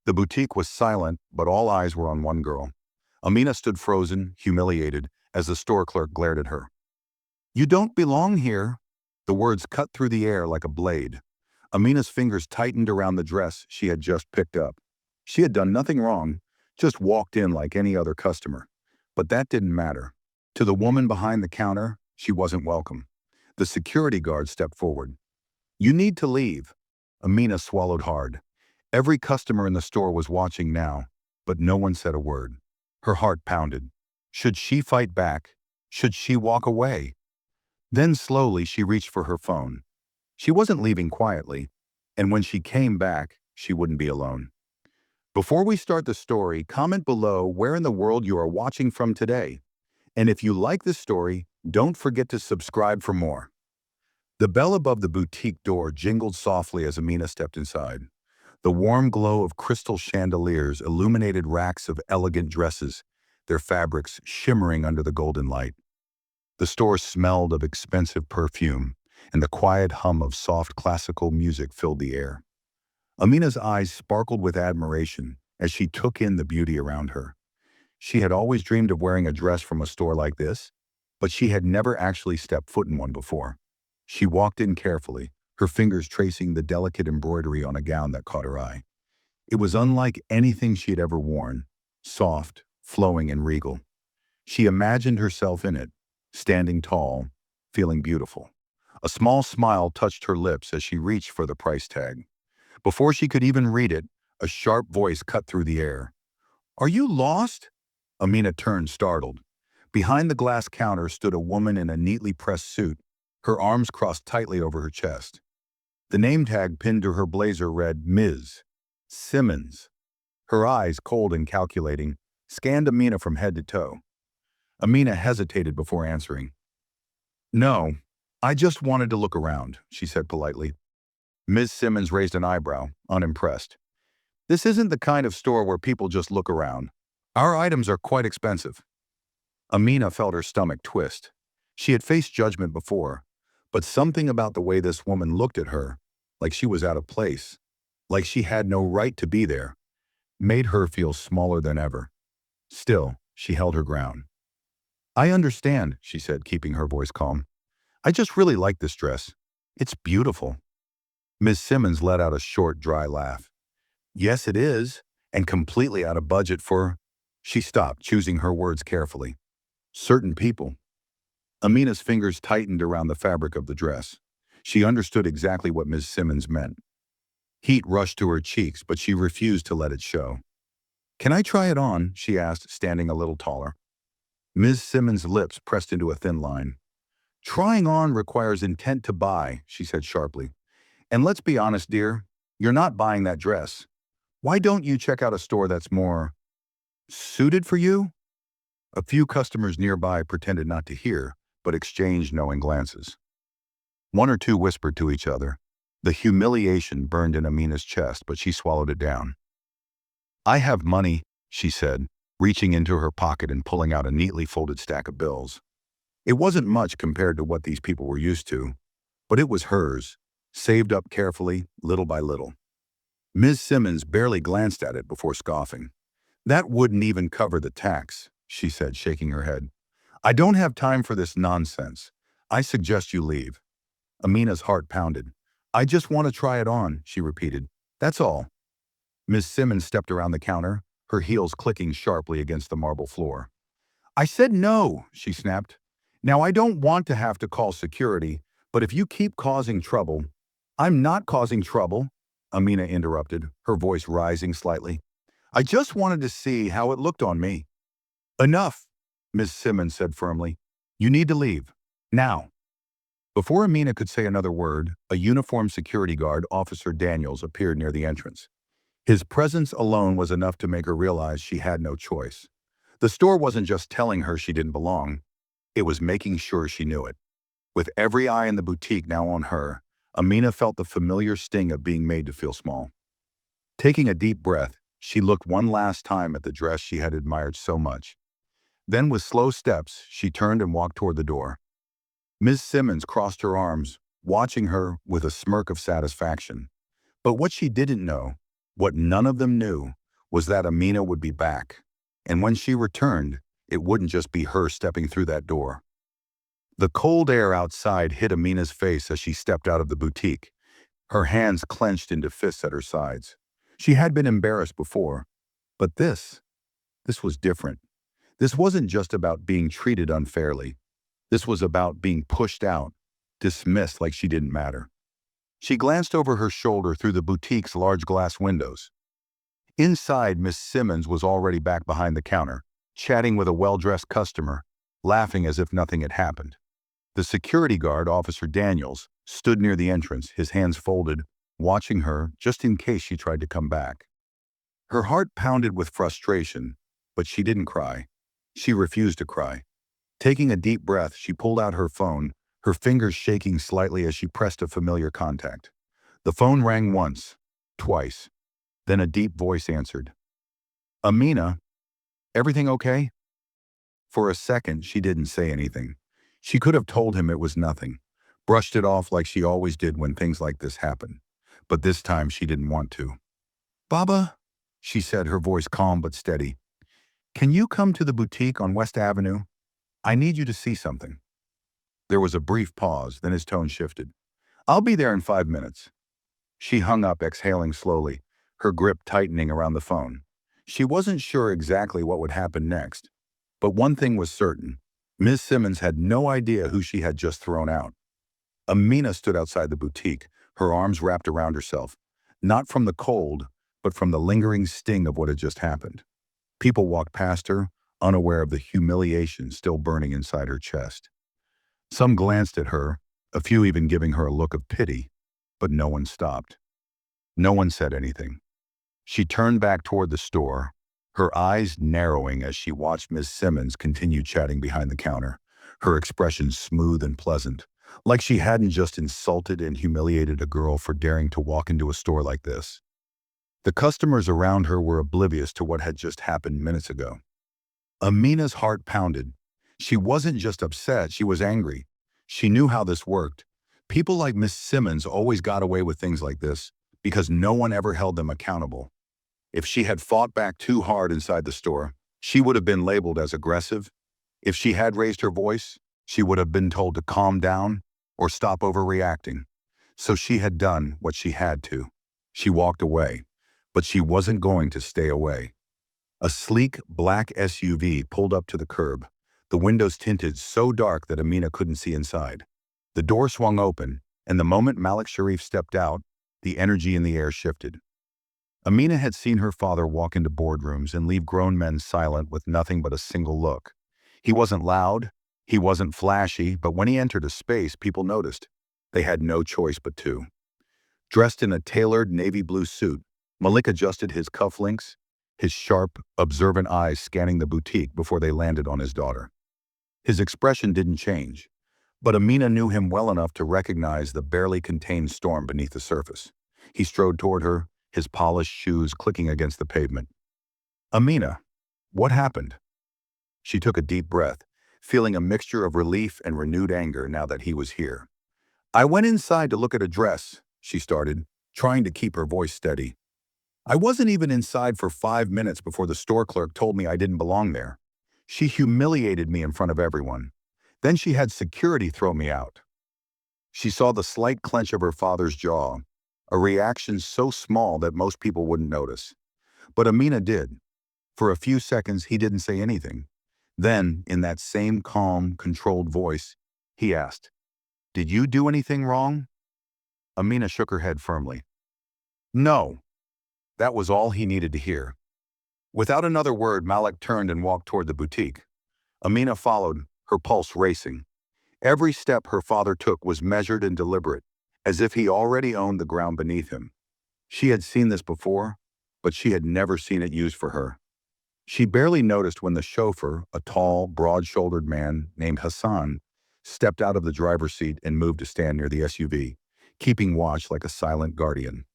The boutique was silent, but all eyes were on one girl. Amina stood frozen, humiliated, as the store clerk glared at her. "You don't belong here." The words cut through the air like a blade. Amina's fingers tightened around the dress she had just picked up. She had done nothing wrong, just walked in like any other customer. But that didn't matter. To the woman behind the counter, she wasn't welcome. The security guard stepped forward. "You need to leave." Amina swallowed hard. Every customer in the store was watching now, but no one said a word. Her heart pounded. Should she fight back? Should she walk away? Then slowly she reached for her phone. She wasn't leaving quietly, and when she came back, she wouldn't be alone. Before we start the story, comment below where in the world you are watching from today. And if you like this story, don't forget to subscribe for more. The bell above the boutique door jingled softly as Amina stepped inside. The warm glow of crystal chandeliers illuminated racks of elegant dresses, their fabrics shimmering under the golden light. The store smelled of expensive perfume, and the quiet hum of soft classical music filled the air. Amina's eyes sparkled with admiration as she took in the beauty around her. She had always dreamed of wearing a dress from a store like this, but she had never actually stepped foot in one before. She walked in carefully, her fingers tracing the delicate embroidery on a gown that caught her eye. It was unlike anything she had ever worn, soft, flowing, and regal. She imagined herself in it, standing tall, feeling beautiful. A small smile touched her lips as she reached for the price tag. Before she could even read it, a sharp voice cut through the air. "Are you lost?" Amina turned, startled. Behind the glass counter stood a woman in a neatly pressed suit, her arms crossed tightly over her chest. The name tag pinned to her blazer read Ms. Simmons. Her eyes, cold and calculating, scanned Amina from head to toe. Amina hesitated before answering. "No, I just wanted to look around," she said politely. Ms. Simmons raised an eyebrow, unimpressed. "This isn't the kind of store where people just look around. Our items are quite expensive." Amina felt her stomach twist. She had faced judgment before, but something about the way this woman looked at her, like she was out of place, like she had no right to be there, made her feel smaller than ever. Still, she held her ground. "I understand," she said, keeping her voice calm. "I just really like this dress. It's beautiful." Ms. Simmons let out a short, dry laugh. "Yes, it is, and completely out of budget for—" She stopped, choosing her words carefully. "Certain people." Amina's fingers tightened around the fabric of the dress. She understood exactly what Ms. Simmons meant. Heat rushed to her cheeks, but she refused to let it show. "Can I try it on?" she asked, standing a little taller. Ms. Simmons' lips pressed into a thin line. "Trying on requires intent to buy," she said sharply. "And let's be honest, dear, you're not buying that dress. Why don't you check out a store that's more suited for you?" A few customers nearby pretended not to hear, but exchanged knowing glances. One or two whispered to each other. The humiliation burned in Amina's chest, but she swallowed it down. "I have money," she said, reaching into her pocket and pulling out a neatly folded stack of bills. It wasn't much compared to what these people were used to, but it was hers, saved up carefully, little by little. Ms. Simmons barely glanced at it before scoffing. "That wouldn't even cover the tax," she said, shaking her head. "I don't have time for this nonsense. I suggest you leave." Amina's heart pounded. "I just want to try it on," she repeated. "That's all." Ms. Simmons stepped around the counter, her heels clicking sharply against the marble floor. "I said no," she snapped. "Now I don't want to have to call security, but if you keep causing trouble—" "I'm not causing trouble," Amina interrupted, her voice rising slightly. "I just wanted to see how it looked on me." "Enough," Ms. Simmons said firmly. "You need to leave. Now." Before Amina could say another word, a uniformed security guard, Officer Daniels, appeared near the entrance. His presence alone was enough to make her realize she had no choice. The store wasn't just telling her she didn't belong, it was making sure she knew it. With every eye in the boutique now on her, Amina felt the familiar sting of being made to feel small. Taking a deep breath, she looked one last time at the dress she had admired so much. Then with slow steps, she turned and walked toward the door. Ms. Simmons crossed her arms, watching her with a smirk of satisfaction. But what she didn't know What none of them knew was that Amina would be back, and when she returned, it wouldn't just be her stepping through that door. The cold air outside hit Amina's face as she stepped out of the boutique, her hands clenched into fists at her sides. She had been embarrassed before, but this was different. This wasn't just about being treated unfairly. This was about being pushed out, dismissed like she didn't matter. She glanced over her shoulder through the boutique's large glass windows. Inside, Miss Simmons was already back behind the counter, chatting with a well-dressed customer, laughing as if nothing had happened. The security guard, Officer Daniels, stood near the entrance, his hands folded, watching her just in case she tried to come back. Her heart pounded with frustration, but she didn't cry. She refused to cry. Taking a deep breath, she pulled out her phone, her fingers shaking slightly as she pressed a familiar contact. The phone rang once, twice. Then a deep voice answered. "Amina, everything okay?" For a second, she didn't say anything. She could have told him it was nothing, brushed it off like she always did when things like this happen. But this time she didn't want to. "Baba," she said, her voice calm but steady. "Can you come to the boutique on West Avenue? I need you to see something." There was a brief pause, then his tone shifted. "I'll be there in 5 minutes." She hung up, exhaling slowly, her grip tightening around the phone. She wasn't sure exactly what would happen next, but one thing was certain. Ms. Simmons had no idea who she had just thrown out. Amina stood outside the boutique, her arms wrapped around herself, not from the cold, but from the lingering sting of what had just happened. People walked past her, unaware of the humiliation still burning inside her chest. Some glanced at her, a few even giving her a look of pity, but no one stopped. No one said anything. She turned back toward the store, her eyes narrowing as she watched Miss Simmons continue chatting behind the counter, her expression smooth and pleasant, like she hadn't just insulted and humiliated a girl for daring to walk into a store like this. The customers around her were oblivious to what had just happened minutes ago. Amina's heart pounded. She wasn't just upset, she was angry. She knew how this worked. People like Miss Simmons always got away with things like this because no one ever held them accountable. If she had fought back too hard inside the store, she would have been labeled as aggressive. If she had raised her voice, she would have been told to calm down or stop overreacting. So she had done what she had to. She walked away, but she wasn't going to stay away. A sleek, black SUV pulled up to the curb, the windows tinted so dark that Amina couldn't see inside. The door swung open, and the moment Malik Sharif stepped out, the energy in the air shifted. Amina had seen her father walk into boardrooms and leave grown men silent with nothing but a single look. He wasn't loud, he wasn't flashy, but when he entered a space, people noticed. They had no choice but to. Dressed in a tailored navy blue suit, Malik adjusted his cufflinks, his sharp, observant eyes scanning the boutique before they landed on his daughter. His expression didn't change, but Amina knew him well enough to recognize the barely contained storm beneath the surface. He strode toward her, his polished shoes clicking against the pavement. "Amina, what happened?" She took a deep breath, feeling a mixture of relief and renewed anger now that he was here. "I went inside to look at a dress," she started, trying to keep her voice steady. "I wasn't even inside for 5 minutes before the store clerk told me I didn't belong there. She humiliated me in front of everyone. Then she had security throw me out." She saw the slight clench of her father's jaw, a reaction so small that most people wouldn't notice. But Amina did. For a few seconds, he didn't say anything. Then, in that same calm, controlled voice, he asked, "Did you do anything wrong?" Amina shook her head firmly. "No." That was all he needed to hear. Without another word, Malik turned and walked toward the boutique. Amina followed, her pulse racing. Every step her father took was measured and deliberate, as if he already owned the ground beneath him. She had seen this before, but she had never seen it used for her. She barely noticed when the chauffeur, a tall, broad-shouldered man named Hassan, stepped out of the driver's seat and moved to stand near the SUV, keeping watch like a silent guardian.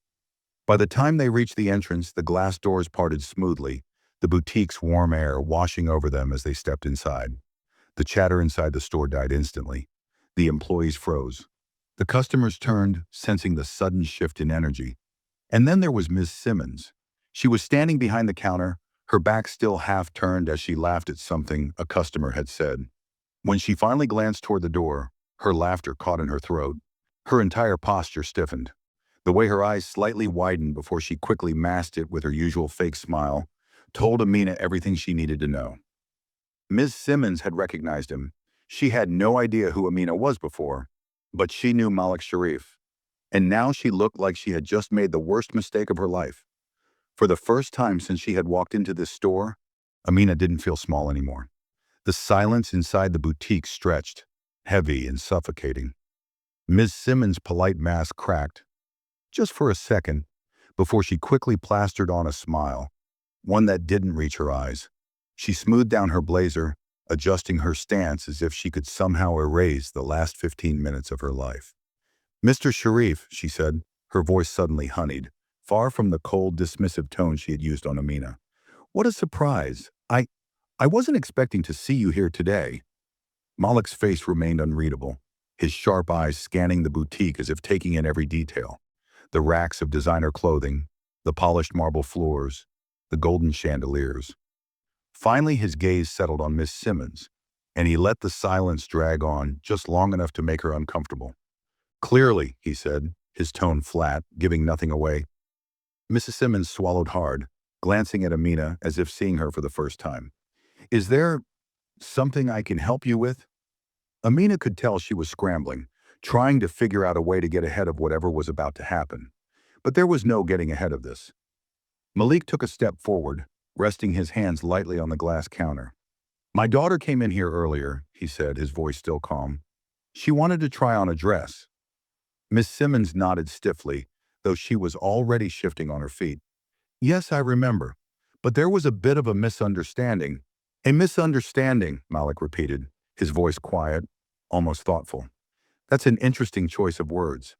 By the time they reached the entrance, the glass doors parted smoothly, the boutique's warm air washing over them as they stepped inside. The chatter inside the store died instantly. The employees froze. The customers turned, sensing the sudden shift in energy. And then there was Ms. Simmons, She was standing behind the counter, her back still half turned as she laughed at something a customer had said. When she finally glanced toward the door, her laughter caught in her throat. Her entire posture stiffened. The way her eyes slightly widened before she quickly masked it with her usual fake smile told Amina everything she needed to know. Ms. Simmons had recognized him. She had no idea who Amina was before, but she knew Malik Sharif. And now she looked like she had just made the worst mistake of her life. For the first time since she had walked into this store, Amina didn't feel small anymore. The silence inside the boutique stretched, heavy and suffocating. Ms. Simmons' polite mask cracked, just for a second, before she quickly plastered on a smile, one that didn't reach her eyes. She smoothed down her blazer, adjusting her stance as if she could somehow erase the last 15 minutes of her life. "Mr. Sharif," she said, her voice suddenly honeyed, far from the cold, dismissive tone she had used on Amina. "What a surprise. I wasn't expecting to see you here today." Malik's face remained unreadable, his sharp eyes scanning the boutique as if taking in every detail. The racks of designer clothing, the polished marble floors, the golden chandeliers. Finally, his gaze settled on Miss Simmons, and he let the silence drag on just long enough to make her uncomfortable. "Clearly," he said, his tone flat, giving nothing away. Mrs. Simmons swallowed hard, glancing at Amina as if seeing her for the first time. "Is there something I can help you with?" Amina could tell she was scrambling, trying to figure out a way to get ahead of whatever was about to happen. But there was no getting ahead of this. Malik took a step forward, resting his hands lightly on the glass counter. "My daughter came in here earlier," he said, his voice still calm. "She wanted to try on a dress." Miss Simmons nodded stiffly, though she was already shifting on her feet. "Yes, I remember. But there was a bit of a misunderstanding." "A misunderstanding," Malik repeated, his voice quiet, almost thoughtful. "That's an interesting choice of words."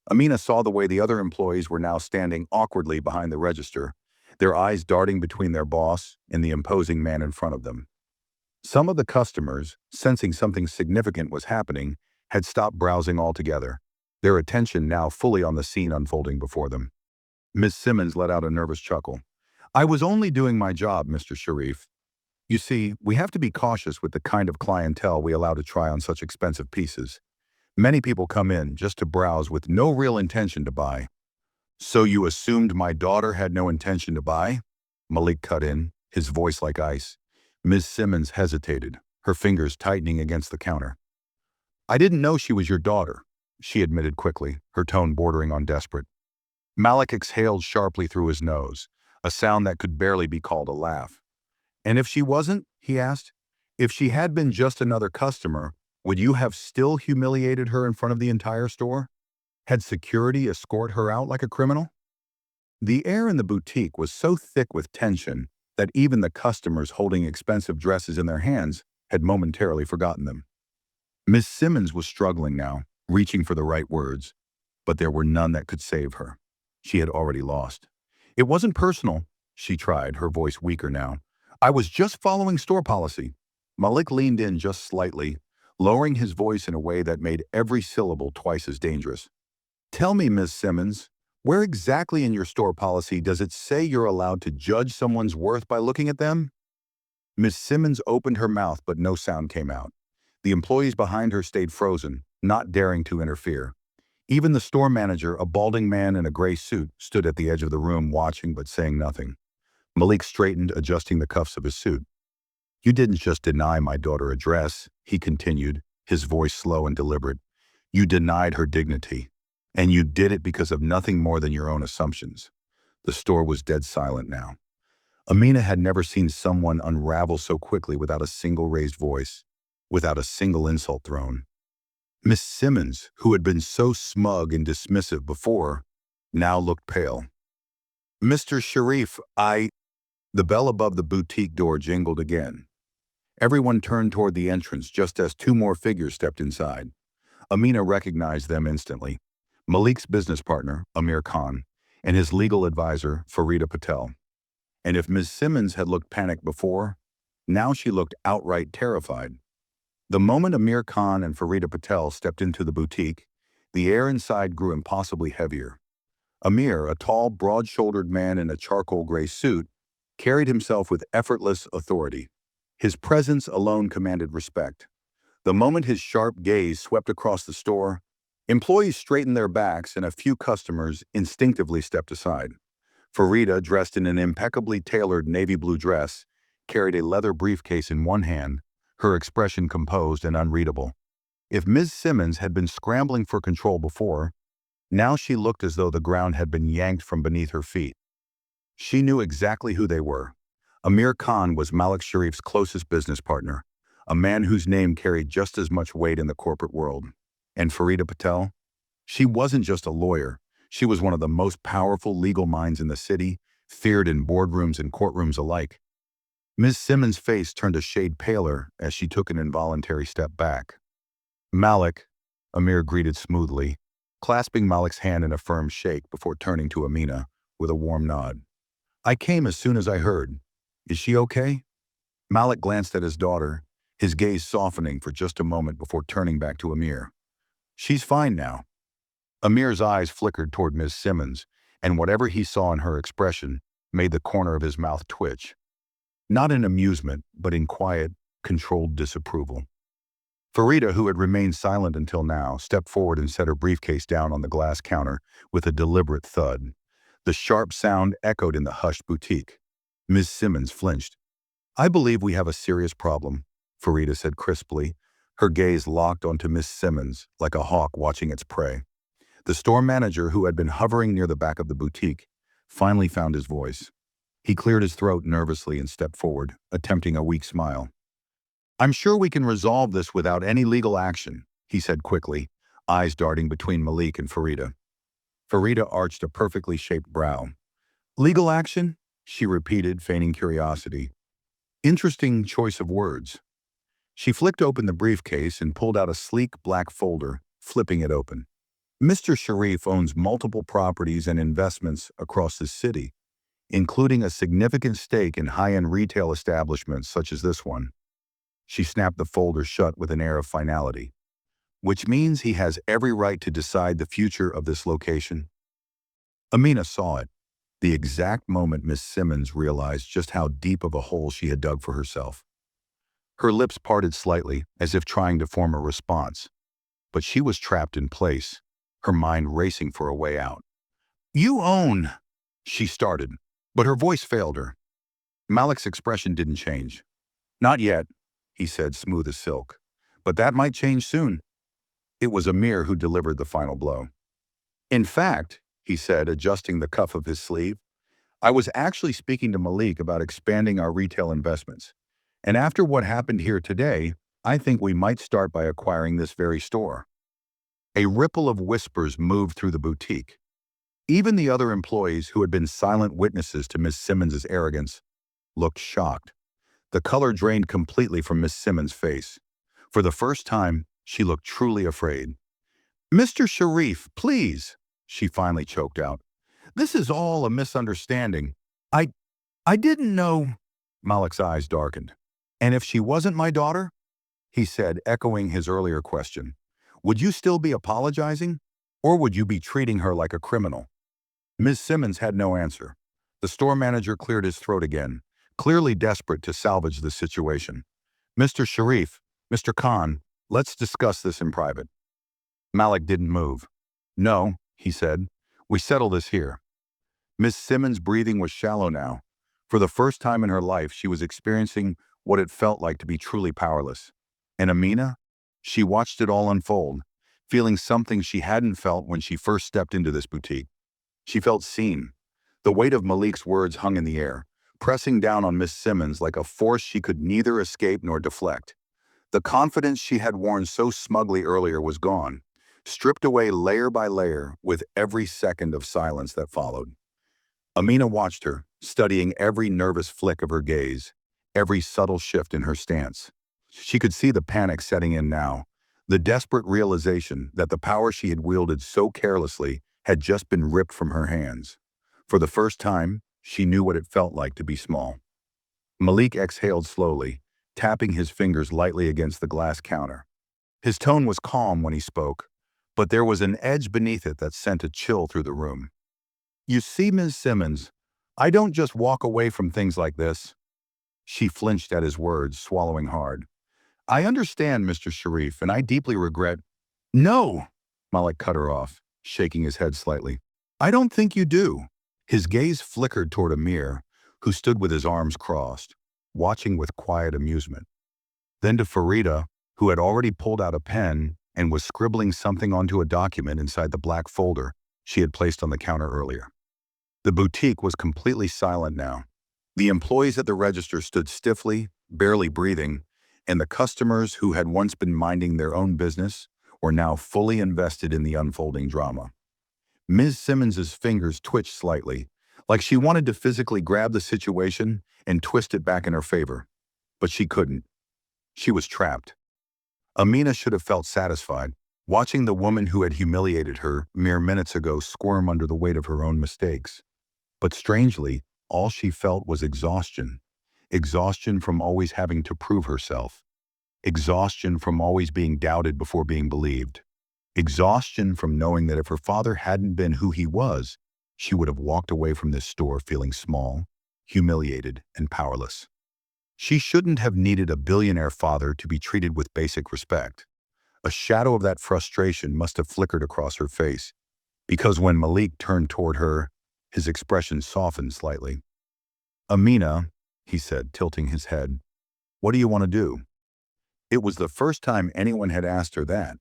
Amina saw the way the other employees were now standing awkwardly behind the register, their eyes darting between their boss and the imposing man in front of them. Some of the customers, sensing something significant was happening, had stopped browsing altogether, their attention now fully on the scene unfolding before them. Miss Simmons let out a nervous chuckle. "I was only doing my job, Mr. Sharif. You see, we have to be cautious with the kind of clientele we allow to try on such expensive pieces. Many people come in just to browse with no real intention to buy." "So you assumed my daughter had no intention to buy?" Malik cut in, his voice like ice. Ms. Simmons hesitated, her fingers tightening against the counter. "I didn't know she was your daughter," she admitted quickly, her tone bordering on desperate. Malik exhaled sharply through his nose, a sound that could barely be called a laugh. "And if she wasn't?" he asked. "If she had been just another customer, would you have still humiliated her in front of the entire store? Had security escort her out like a criminal?" The air in the boutique was so thick with tension that even the customers holding expensive dresses in their hands had momentarily forgotten them. Miss Simmons was struggling now, reaching for the right words, but there were none that could save her. She had already lost. "It wasn't personal," she tried, her voice weaker now. "I was just following store policy." Malik leaned in just slightly, lowering his voice in a way that made every syllable twice as dangerous. "Tell me, Miss Simmons, where exactly in your store policy does it say you're allowed to judge someone's worth by looking at them?" Miss Simmons opened her mouth, but no sound came out. The employees behind her stayed frozen, not daring to interfere. Even the store manager, a balding man in a gray suit, stood at the edge of the room watching but saying nothing. Malik straightened, adjusting the cuffs of his suit. "You didn't just deny my daughter a dress," he continued, his voice slow and deliberate. "You denied her dignity. And you did it because of nothing more than your own assumptions." The store was dead silent now. Amina had never seen someone unravel so quickly without a single raised voice, without a single insult thrown. Miss Simmons, who had been so smug and dismissive before, now looked pale. "Mr. Sharif, The bell above the boutique door jingled again. Everyone turned toward the entrance just as two more figures stepped inside. Amina recognized them instantly. Malik's business partner, Amir Khan, and his legal advisor, Farida Patel. And if Ms. Simmons had looked panicked before, now she looked outright terrified. The moment Amir Khan and Farida Patel stepped into the boutique, the air inside grew impossibly heavier. Amir, a tall, broad-shouldered man in a charcoal gray suit, carried himself with effortless authority. His presence alone commanded respect. The moment his sharp gaze swept across the store, employees straightened their backs and a few customers instinctively stepped aside. Farida, dressed in an impeccably tailored navy blue dress, carried a leather briefcase in one hand, her expression composed and unreadable. If Ms. Simmons had been scrambling for control before, now she looked as though the ground had been yanked from beneath her feet. She knew exactly who they were. Amir Khan was Malik Sharif's closest business partner, a man whose name carried just as much weight in the corporate world. And Farida Patel? She wasn't just a lawyer. She was one of the most powerful legal minds in the city, feared in boardrooms and courtrooms alike. Ms. Simmons' face turned a shade paler as she took an involuntary step back. Malik, Amir greeted smoothly, clasping Malik's hand in a firm shake before turning to Amina with a warm nod. I came as soon as I heard. Is she okay? Malik glanced at his daughter, his gaze softening for just a moment before turning back to Amir. She's fine now. Amir's eyes flickered toward Ms. Simmons, and whatever he saw in her expression made the corner of his mouth twitch. Not in amusement, but in quiet, controlled disapproval. Farida, who had remained silent until now, stepped forward and set her briefcase down on the glass counter with a deliberate thud. The sharp sound echoed in the hushed boutique. Ms. Simmons flinched. I believe we have a serious problem, Farida said crisply, her gaze locked onto Miss Simmons like a hawk watching its prey. The store manager, who had been hovering near the back of the boutique, finally found his voice. He cleared his throat nervously and stepped forward, attempting a weak smile. I'm sure we can resolve this without any legal action, he said quickly, eyes darting between Malik and Farida. Farida arched a perfectly shaped brow. Legal action? She repeated, feigning curiosity. Interesting choice of words. She flicked open the briefcase and pulled out a sleek black folder, flipping it open. Mr. Sharif owns multiple properties and investments across the city, including a significant stake in high-end retail establishments such as this one. She snapped the folder shut with an air of finality. Which means he has every right to decide the future of this location. Amina saw it, the exact moment Miss Simmons realized just how deep of a hole she had dug for herself. Her lips parted slightly, as if trying to form a response, but she was trapped in place, her mind racing for a way out. You own, she started, but her voice failed her. Malik's expression didn't change. Not yet, he said, smooth as silk, but that might change soon. It was Amir who delivered the final blow. In fact, he said, adjusting the cuff of his sleeve, I was actually speaking to Malik about expanding our retail investments. And after what happened here today, I think we might start by acquiring this very store. A ripple of whispers moved through the boutique. Even the other employees who had been silent witnesses to Miss Simmons's arrogance looked shocked. The color drained completely from Miss Simmons' face. For the first time, she looked truly afraid. Mr. Sharif, please, she finally choked out. This is all a misunderstanding. I didn't know. Malik's eyes darkened. And if she wasn't my daughter? He said, echoing his earlier question. Would you still be apologizing? Or would you be treating her like a criminal? Ms. Simmons had no answer. The store manager cleared his throat again, clearly desperate to salvage the situation. Mr. Sharif, Mr. Khan, let's discuss this in private. Malik didn't move. No, he said. We settle this here. Miss Simmons' breathing was shallow now. For the first time in her life, she was experiencing what it felt like to be truly powerless. And Amina? She watched it all unfold, feeling something she hadn't felt when she first stepped into this boutique. She felt seen. The weight of Malik's words hung in the air, pressing down on Miss Simmons like a force she could neither escape nor deflect. The confidence she had worn so smugly earlier was gone, stripped away layer by layer with every second of silence that followed. Amina watched her, studying every nervous flick of her gaze, every subtle shift in her stance. She could see the panic setting in now, the desperate realization that the power she had wielded so carelessly had just been ripped from her hands. For the first time, she knew what it felt like to be small. Malik exhaled slowly, tapping his fingers lightly against the glass counter. His tone was calm when he spoke, but there was an edge beneath it that sent a chill through the room. You see, Ms. Simmons, I don't just walk away from things like this. She flinched at his words, swallowing hard. I understand, Mr. Sharif, and I deeply regret. No, Malik cut her off, shaking his head slightly. I don't think you do. His gaze flickered toward Amir, who stood with his arms crossed, watching with quiet amusement. Then to Farida, who had already pulled out a pen and was scribbling something onto a document inside the black folder she had placed on the counter earlier. The boutique was completely silent now. The employees at the register stood stiffly, barely breathing, and the customers who had once been minding their own business were now fully invested in the unfolding drama. Ms. Simmons's fingers twitched slightly, like she wanted to physically grab the situation and twist it back in her favor. But she couldn't. She was trapped. Amina should have felt satisfied, watching the woman who had humiliated her mere minutes ago squirm under the weight of her own mistakes. But strangely, all she felt was exhaustion. Exhaustion from always having to prove herself. Exhaustion from always being doubted before being believed. Exhaustion from knowing that if her father hadn't been who he was, she would have walked away from this store feeling small, humiliated, and powerless. She shouldn't have needed a billionaire father to be treated with basic respect. A shadow of that frustration must have flickered across her face, because when Malik turned toward her, his expression softened slightly. Amina, he said, tilting his head, what do you want to do? It was the first time anyone had asked her that.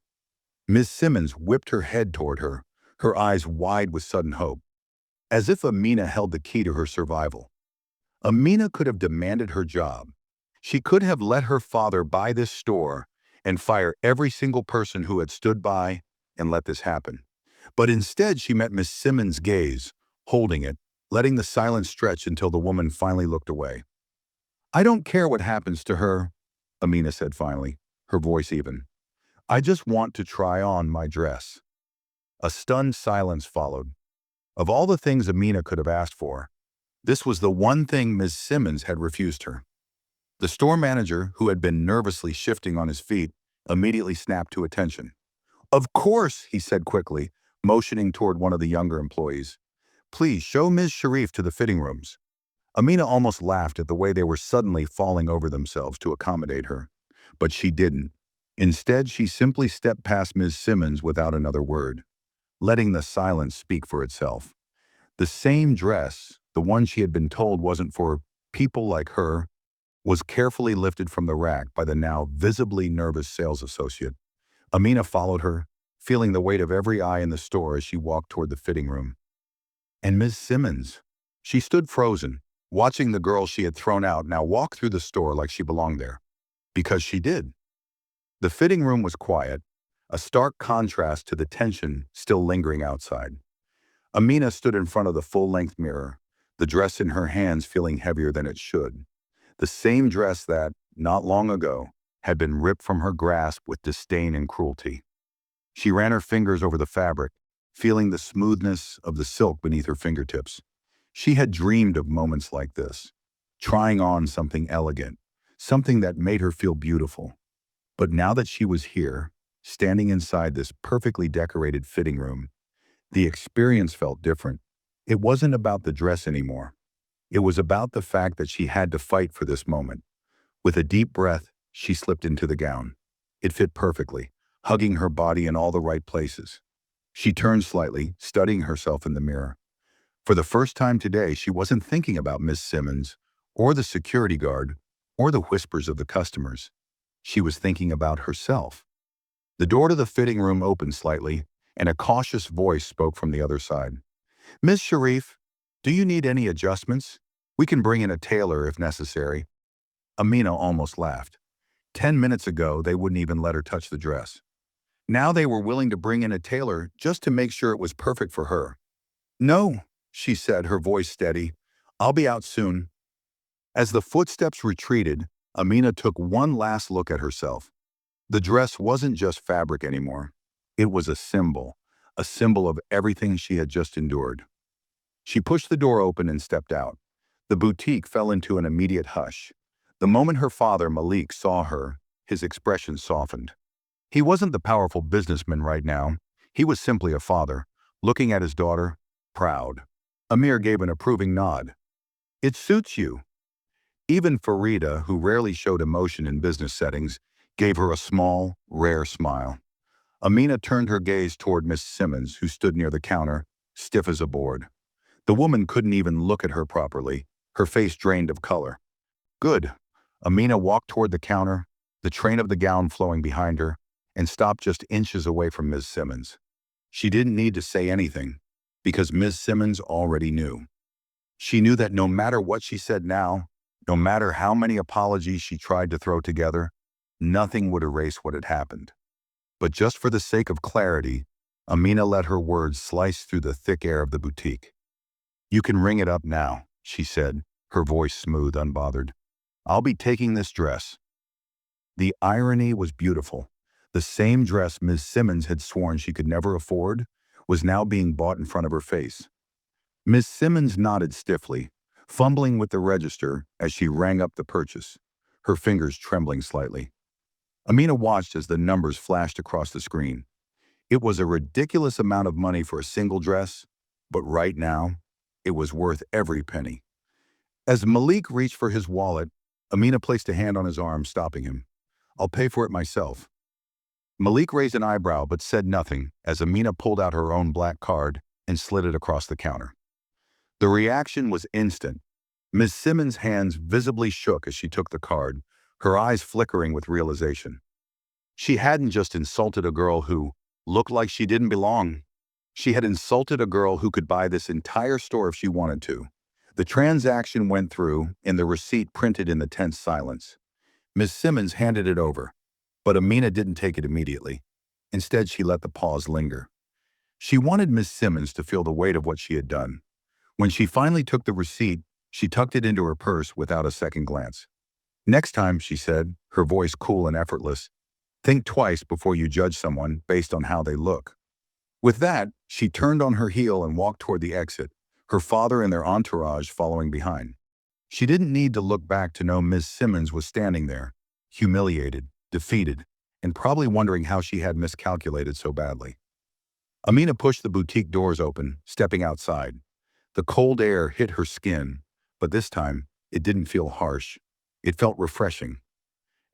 Miss Simmons whipped her head toward her, her eyes wide with sudden hope, as if Amina held the key to her survival. Amina could have demanded her job. She could have let her father buy this store and fire every single person who had stood by and let this happen. But instead, she met Miss Simmons' gaze, holding it, letting the silence stretch until the woman finally looked away. I don't care what happens to her, Amina said finally, her voice even. I just want to try on my dress. A stunned silence followed. Of all the things Amina could have asked for, this was the one thing Ms. Simmons had refused her. The store manager, who had been nervously shifting on his feet, immediately snapped to attention. Of course, he said quickly, motioning toward one of the younger employees. Please show Ms. Sharif to the fitting rooms. Amina almost laughed at the way they were suddenly falling over themselves to accommodate her. But she didn't. Instead, she simply stepped past Ms. Simmons without another word, letting the silence speak for itself. The same dress, the one she had been told wasn't for people like her, was carefully lifted from the rack by the now visibly nervous sales associate. Amina followed her, feeling the weight of every eye in the store as she walked toward the fitting room. And Ms. Simmons, she stood frozen, watching the girl she had thrown out now walk through the store like she belonged there. Because she did. The fitting room was quiet, a stark contrast to the tension still lingering outside. Amina stood in front of the full-length mirror, the dress in her hands feeling heavier than it should. The same dress that, not long ago, had been ripped from her grasp with disdain and cruelty. She ran her fingers over the fabric, feeling the smoothness of the silk beneath her fingertips. She had dreamed of moments like this, trying on something elegant, something that made her feel beautiful. But now that she was here, standing inside this perfectly decorated fitting room, the experience felt different. It wasn't about the dress anymore. It was about the fact that she had to fight for this moment. With a deep breath, she slipped into the gown. It fit perfectly, hugging her body in all the right places. She turned slightly, studying herself in the mirror. For the first time today, she wasn't thinking about Miss Simmons, or the security guard, or the whispers of the customers. She was thinking about herself. The door to the fitting room opened slightly, and a cautious voice spoke from the other side. Miss Sharif, do you need any adjustments? We can bring in a tailor if necessary. Amina almost laughed. 10 minutes ago, they wouldn't even let her touch the dress. Now they were willing to bring in a tailor just to make sure it was perfect for her. No, she said, her voice steady. I'll be out soon. As the footsteps retreated, Amina took one last look at herself. The dress wasn't just fabric anymore. It was a symbol of everything she had just endured. She pushed the door open and stepped out. The boutique fell into an immediate hush. The moment her father, Malik, saw her, his expression softened. He wasn't the powerful businessman right now. He was simply a father, looking at his daughter, proud. Amir gave an approving nod. It suits you. Even Farida, who rarely showed emotion in business settings, gave her a small, rare smile. Amina turned her gaze toward Miss Simmons, who stood near the counter, stiff as a board. The woman couldn't even look at her properly, her face drained of color. Good. Amina walked toward the counter, the train of the gown flowing behind her, and stopped just inches away from Ms. Simmons. She didn't need to say anything, because Ms. Simmons already knew. She knew that no matter what she said now, no matter how many apologies she tried to throw together, nothing would erase what had happened. But just for the sake of clarity, Amina let her words slice through the thick air of the boutique. You can ring it up now, she said, her voice smooth, unbothered. I'll be taking this dress. The irony was beautiful. The same dress Ms. Simmons had sworn she could never afford was now being bought in front of her face. Ms. Simmons nodded stiffly, fumbling with the register as she rang up the purchase, her fingers trembling slightly. Amina watched as the numbers flashed across the screen. It was a ridiculous amount of money for a single dress, but right now, it was worth every penny. As Malik reached for his wallet, Amina placed a hand on his arm, stopping him. I'll pay for it myself. Malik raised an eyebrow but said nothing as Amina pulled out her own black card and slid it across the counter. The reaction was instant. Ms. Simmons' hands visibly shook as she took the card, her eyes flickering with realization. She hadn't just insulted a girl who looked like she didn't belong. She had insulted a girl who could buy this entire store if she wanted to. The transaction went through, and the receipt printed in the tense silence. Ms. Simmons handed it over, but Amina didn't take it immediately. Instead, she let the pause linger. She wanted Ms. Simmons to feel the weight of what she had done. When she finally took the receipt, she tucked it into her purse without a second glance. Next time, she said, her voice cool and effortless, think twice before you judge someone based on how they look. With that, she turned on her heel and walked toward the exit, her father and their entourage following behind. She didn't need to look back to know Ms. Simmons was standing there, humiliated, defeated, and probably wondering how she had miscalculated so badly. Amina pushed the boutique doors open, stepping outside. The cold air hit her skin, but this time, it didn't feel harsh. It felt refreshing.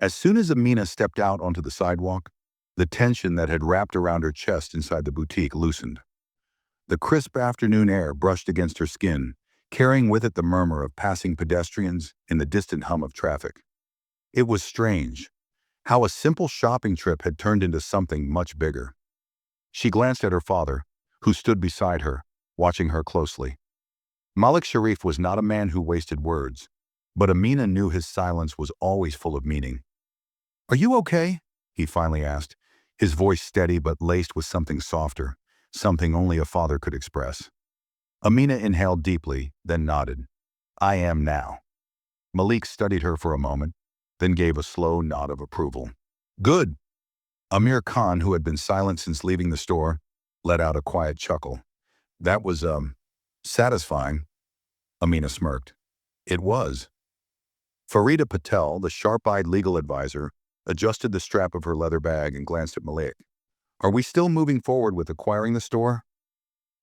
As soon as Amina stepped out onto the sidewalk, the tension that had wrapped around her chest inside the boutique loosened. The crisp afternoon air brushed against her skin, carrying with it the murmur of passing pedestrians and the distant hum of traffic. It was strange, how a simple shopping trip had turned into something much bigger. She glanced at her father, who stood beside her, watching her closely. Malik Sharif was not a man who wasted words, but Amina knew his silence was always full of meaning. Are you okay? He finally asked, his voice steady but laced with something softer, something only a father could express. Amina inhaled deeply, then nodded. I am now. Malik studied her for a moment, then gave a slow nod of approval. Good. Amir Khan, who had been silent since leaving the store, let out a quiet chuckle. That was, satisfying. Amina smirked. It was. Farida Patel, the sharp-eyed legal advisor, adjusted the strap of her leather bag and glanced at Malik. Are we still moving forward with acquiring the store?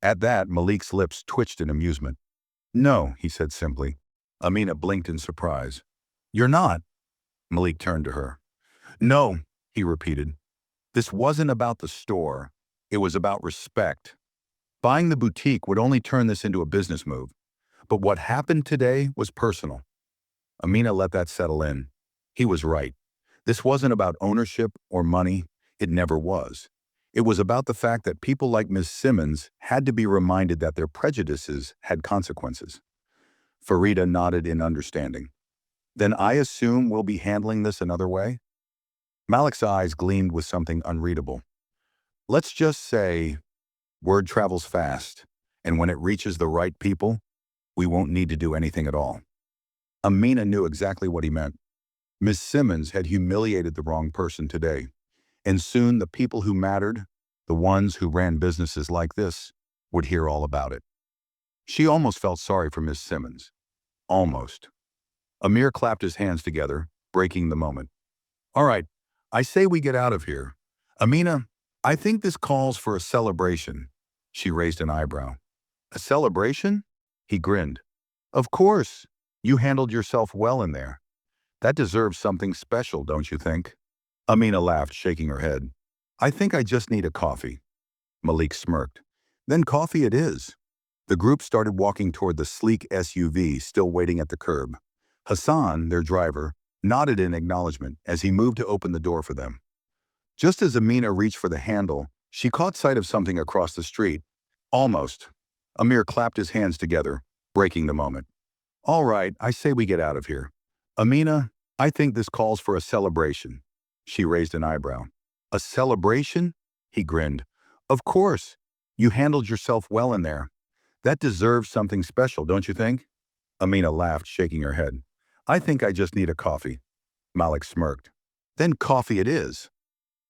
At that, Malik's lips twitched in amusement. No, he said simply. Amina blinked in surprise. You're not? Malik turned to her. No, he repeated. This wasn't about the store. It was about respect. Buying the boutique would only turn this into a business move. But what happened today was personal. Amina let that settle in. He was right. This wasn't about ownership or money. It never was. It was about the fact that people like Ms. Simmons had to be reminded that their prejudices had consequences. Farida nodded in understanding. Then I assume we'll be handling this another way? Malik's eyes gleamed with something unreadable. Let's just say, word travels fast, and when it reaches the right people, we won't need to do anything at all. Amina knew exactly what he meant. Ms. Simmons had humiliated the wrong person today, and soon the people who mattered, the ones who ran businesses like this, would hear all about it. She almost felt sorry for Ms. Simmons. Almost. Amir clapped his hands together, breaking the moment. All right, I say we get out of here. Amina, I think this calls for a celebration. She raised an eyebrow. A celebration? He grinned. Of course. You handled yourself well in there. That deserves something special, don't you think? Amina laughed, shaking her head. I think I just need a coffee. Malik smirked. Then coffee it is. The group started walking toward the sleek SUV still waiting at the curb. Hassan, their driver, nodded in acknowledgement as he moved to open the door for them. Just as Amina reached for the handle, she caught sight of something across the street. Almost. Amir clapped his hands together, breaking the moment. All right, I say we get out of here. Amina, I think this calls for a celebration. She raised an eyebrow. A celebration? He grinned. Of course. You handled yourself well in there. That deserves something special, don't you think? Amina laughed, shaking her head. I think I just need a coffee. Malik smirked. Then coffee it is.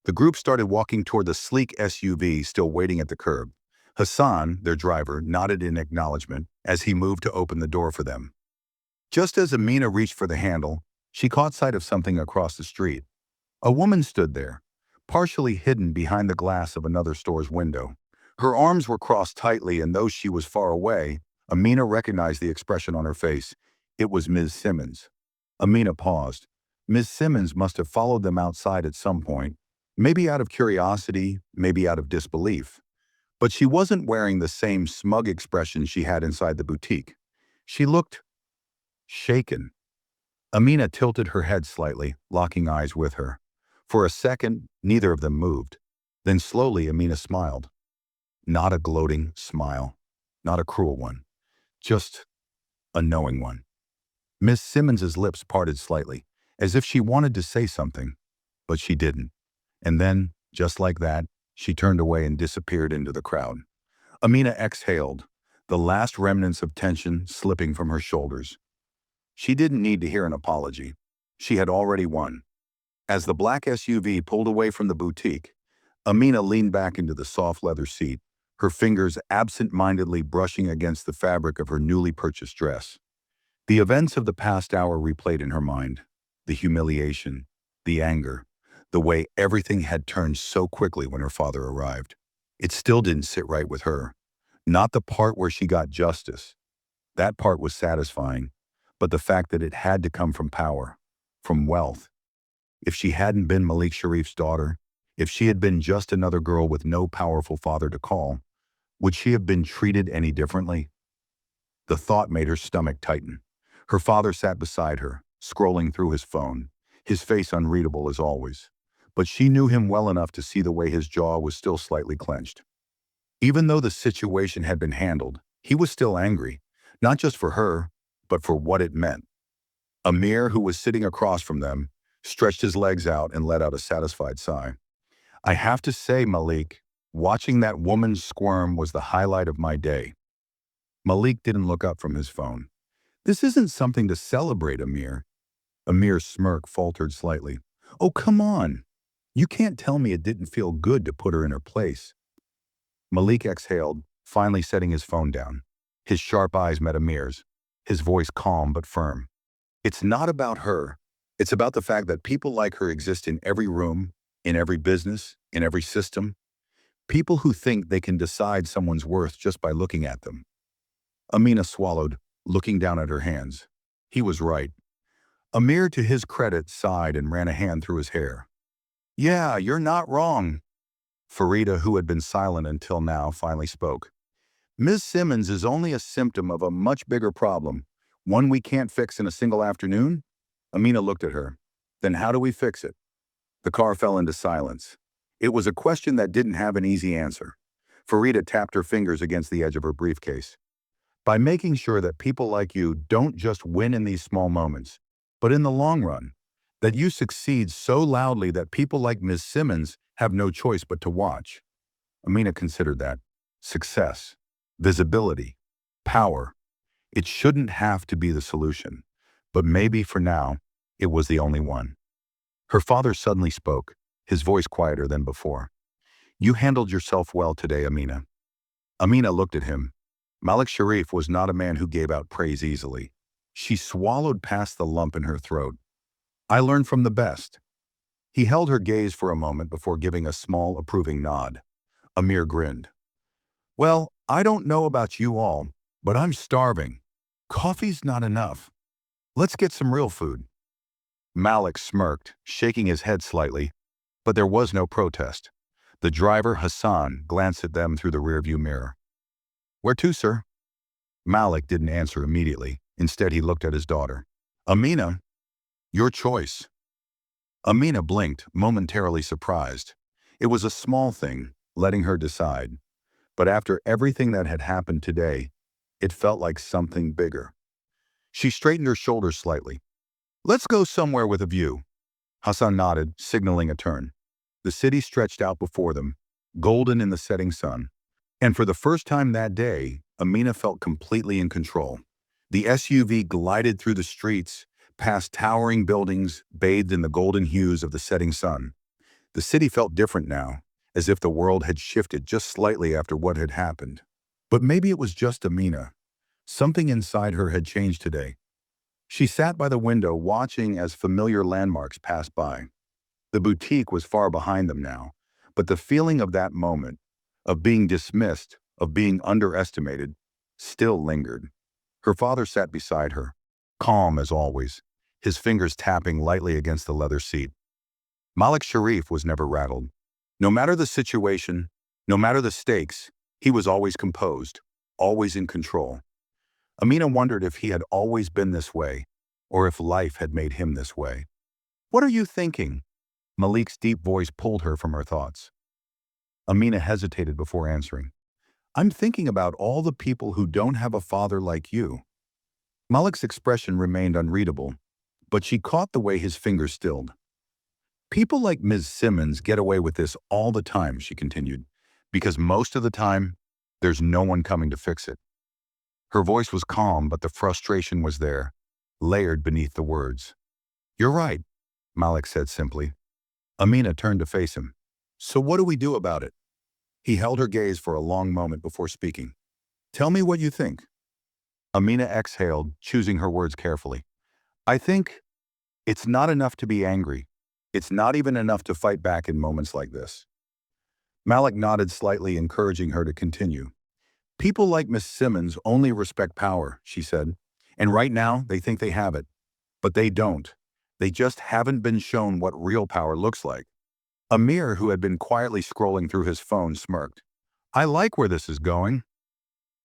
The group started walking toward the sleek SUV still waiting at the curb. Hassan, their driver, nodded in acknowledgement as he moved to open the door for them. Just as Amina reached for the handle, she caught sight of something across the street. A woman stood there, partially hidden behind the glass of another store's window. Her arms were crossed tightly, and though she was far away, Amina recognized the expression on her face. It was Ms. Simmons. Amina paused. Ms. Simmons must have followed them outside at some point, maybe out of curiosity, maybe out of disbelief. But she wasn't wearing the same smug expression she had inside the boutique. She looked shaken. Amina tilted her head slightly, locking eyes with her. For a second, neither of them moved. Then slowly Amina smiled. Not a gloating smile, not a cruel one, just a knowing one. Miss Simmons's lips parted slightly, as if she wanted to say something, but she didn't. And then, just like that, she turned away and disappeared into the crowd. Amina exhaled, the last remnants of tension slipping from her shoulders. She didn't need to hear an apology. She had already won. As the black SUV pulled away from the boutique, Amina leaned back into the soft leather seat, her fingers absent-mindedly brushing against the fabric of her newly purchased dress. The events of the past hour replayed in her mind. The humiliation, the anger, the way everything had turned so quickly when her father arrived. It still didn't sit right with her. Not the part where she got justice. That part was satisfying, but the fact that it had to come from power, from wealth. If she hadn't been Malik Sharif's daughter, if she had been just another girl with no powerful father to call, would she have been treated any differently? The thought made her stomach tighten. Her father sat beside her, scrolling through his phone, his face unreadable as always. But she knew him well enough to see the way his jaw was still slightly clenched. Even though the situation had been handled, he was still angry, not just for her, but for what it meant. Amir, who was sitting across from them, stretched his legs out and let out a satisfied sigh. I have to say, Malik, watching that woman squirm was the highlight of my day. Malik didn't look up from his phone. This isn't something to celebrate, Amir. Amir's smirk faltered slightly. Oh, come on. You can't tell me it didn't feel good to put her in her place. Malik exhaled, finally setting his phone down. His sharp eyes met Amir's, his voice calm but firm. It's not about her. It's about the fact that people like her exist in every room, in every business, in every system. People who think they can decide someone's worth just by looking at them. Amina swallowed, looking down at her hands. He was right. Amir, to his credit, sighed and ran a hand through his hair. Yeah, you're not wrong. Farida, who had been silent until now, finally spoke. Ms. Simmons is only a symptom of a much bigger problem, one we can't fix in a single afternoon? Amina looked at her. Then how do we fix it? The car fell into silence. It was a question that didn't have an easy answer. Farida tapped her fingers against the edge of her briefcase. By making sure that people like you don't just win in these small moments, but in the long run, that you succeed so loudly that people like Ms. Simmons have no choice but to watch. Amina considered that. Success, visibility, power. It shouldn't have to be the solution, but maybe for now, it was the only one. Her father suddenly spoke, his voice quieter than before. You handled yourself well today, Amina. Amina looked at him. Malik Sharif was not a man who gave out praise easily. She swallowed past the lump in her throat. I learned from the best. He held her gaze for a moment before giving a small, approving nod. Amir grinned. Well, I don't know about you all, But I'm starving. Coffee's not enough. Let's get some real food. Malik smirked, shaking his head slightly, but there was no protest. The driver, Hassan, glanced at them through the rearview mirror. Where to, sir? Malik didn't answer immediately. Instead, he looked at his daughter. Amina, your choice. Amina blinked, momentarily surprised. It was a small thing, letting her decide. But after everything that had happened today, it felt like something bigger. She straightened her shoulders slightly. Let's go somewhere with a view. Hassan nodded, signaling a turn. The city stretched out before them, golden in the setting sun. And for the first time that day, Amina felt completely in control. The SUV glided through the streets, past towering buildings, bathed in the golden hues of the setting sun. The city felt different now, as if the world had shifted just slightly after what had happened. But maybe it was just Amina. Something inside her had changed today. She sat by the window watching as familiar landmarks passed by. The boutique was far behind them now, but the feeling of that moment, of being dismissed, of being underestimated, still lingered. Her father sat beside her, calm as always, his fingers tapping lightly against the leather seat. Malik Sharif was never rattled. No matter the situation, no matter the stakes, he was always composed, always in control. Amina wondered if he had always been this way, or if life had made him this way. What are you thinking? Malik's deep voice pulled her from her thoughts. Amina hesitated before answering. I'm thinking about all the people who don't have a father like you. Malik's expression remained unreadable, but she caught the way his fingers stilled. People like Ms. Simmons get away with this all the time, she continued, because most of the time, there's no one coming to fix it. Her voice was calm, but the frustration was there, layered beneath the words. You're right, Malik said simply. Amina turned to face him. So what do we do about it? He held her gaze for a long moment before speaking. Tell me what you think. Amina exhaled, choosing her words carefully. I think it's not enough to be angry. It's not even enough to fight back in moments like this. Malik nodded slightly, encouraging her to continue. People like Miss Simmons only respect power, she said, and right now they think they have it. But they don't. They just haven't been shown what real power looks like. Amir, who had been quietly scrolling through his phone, smirked. I like where this is going.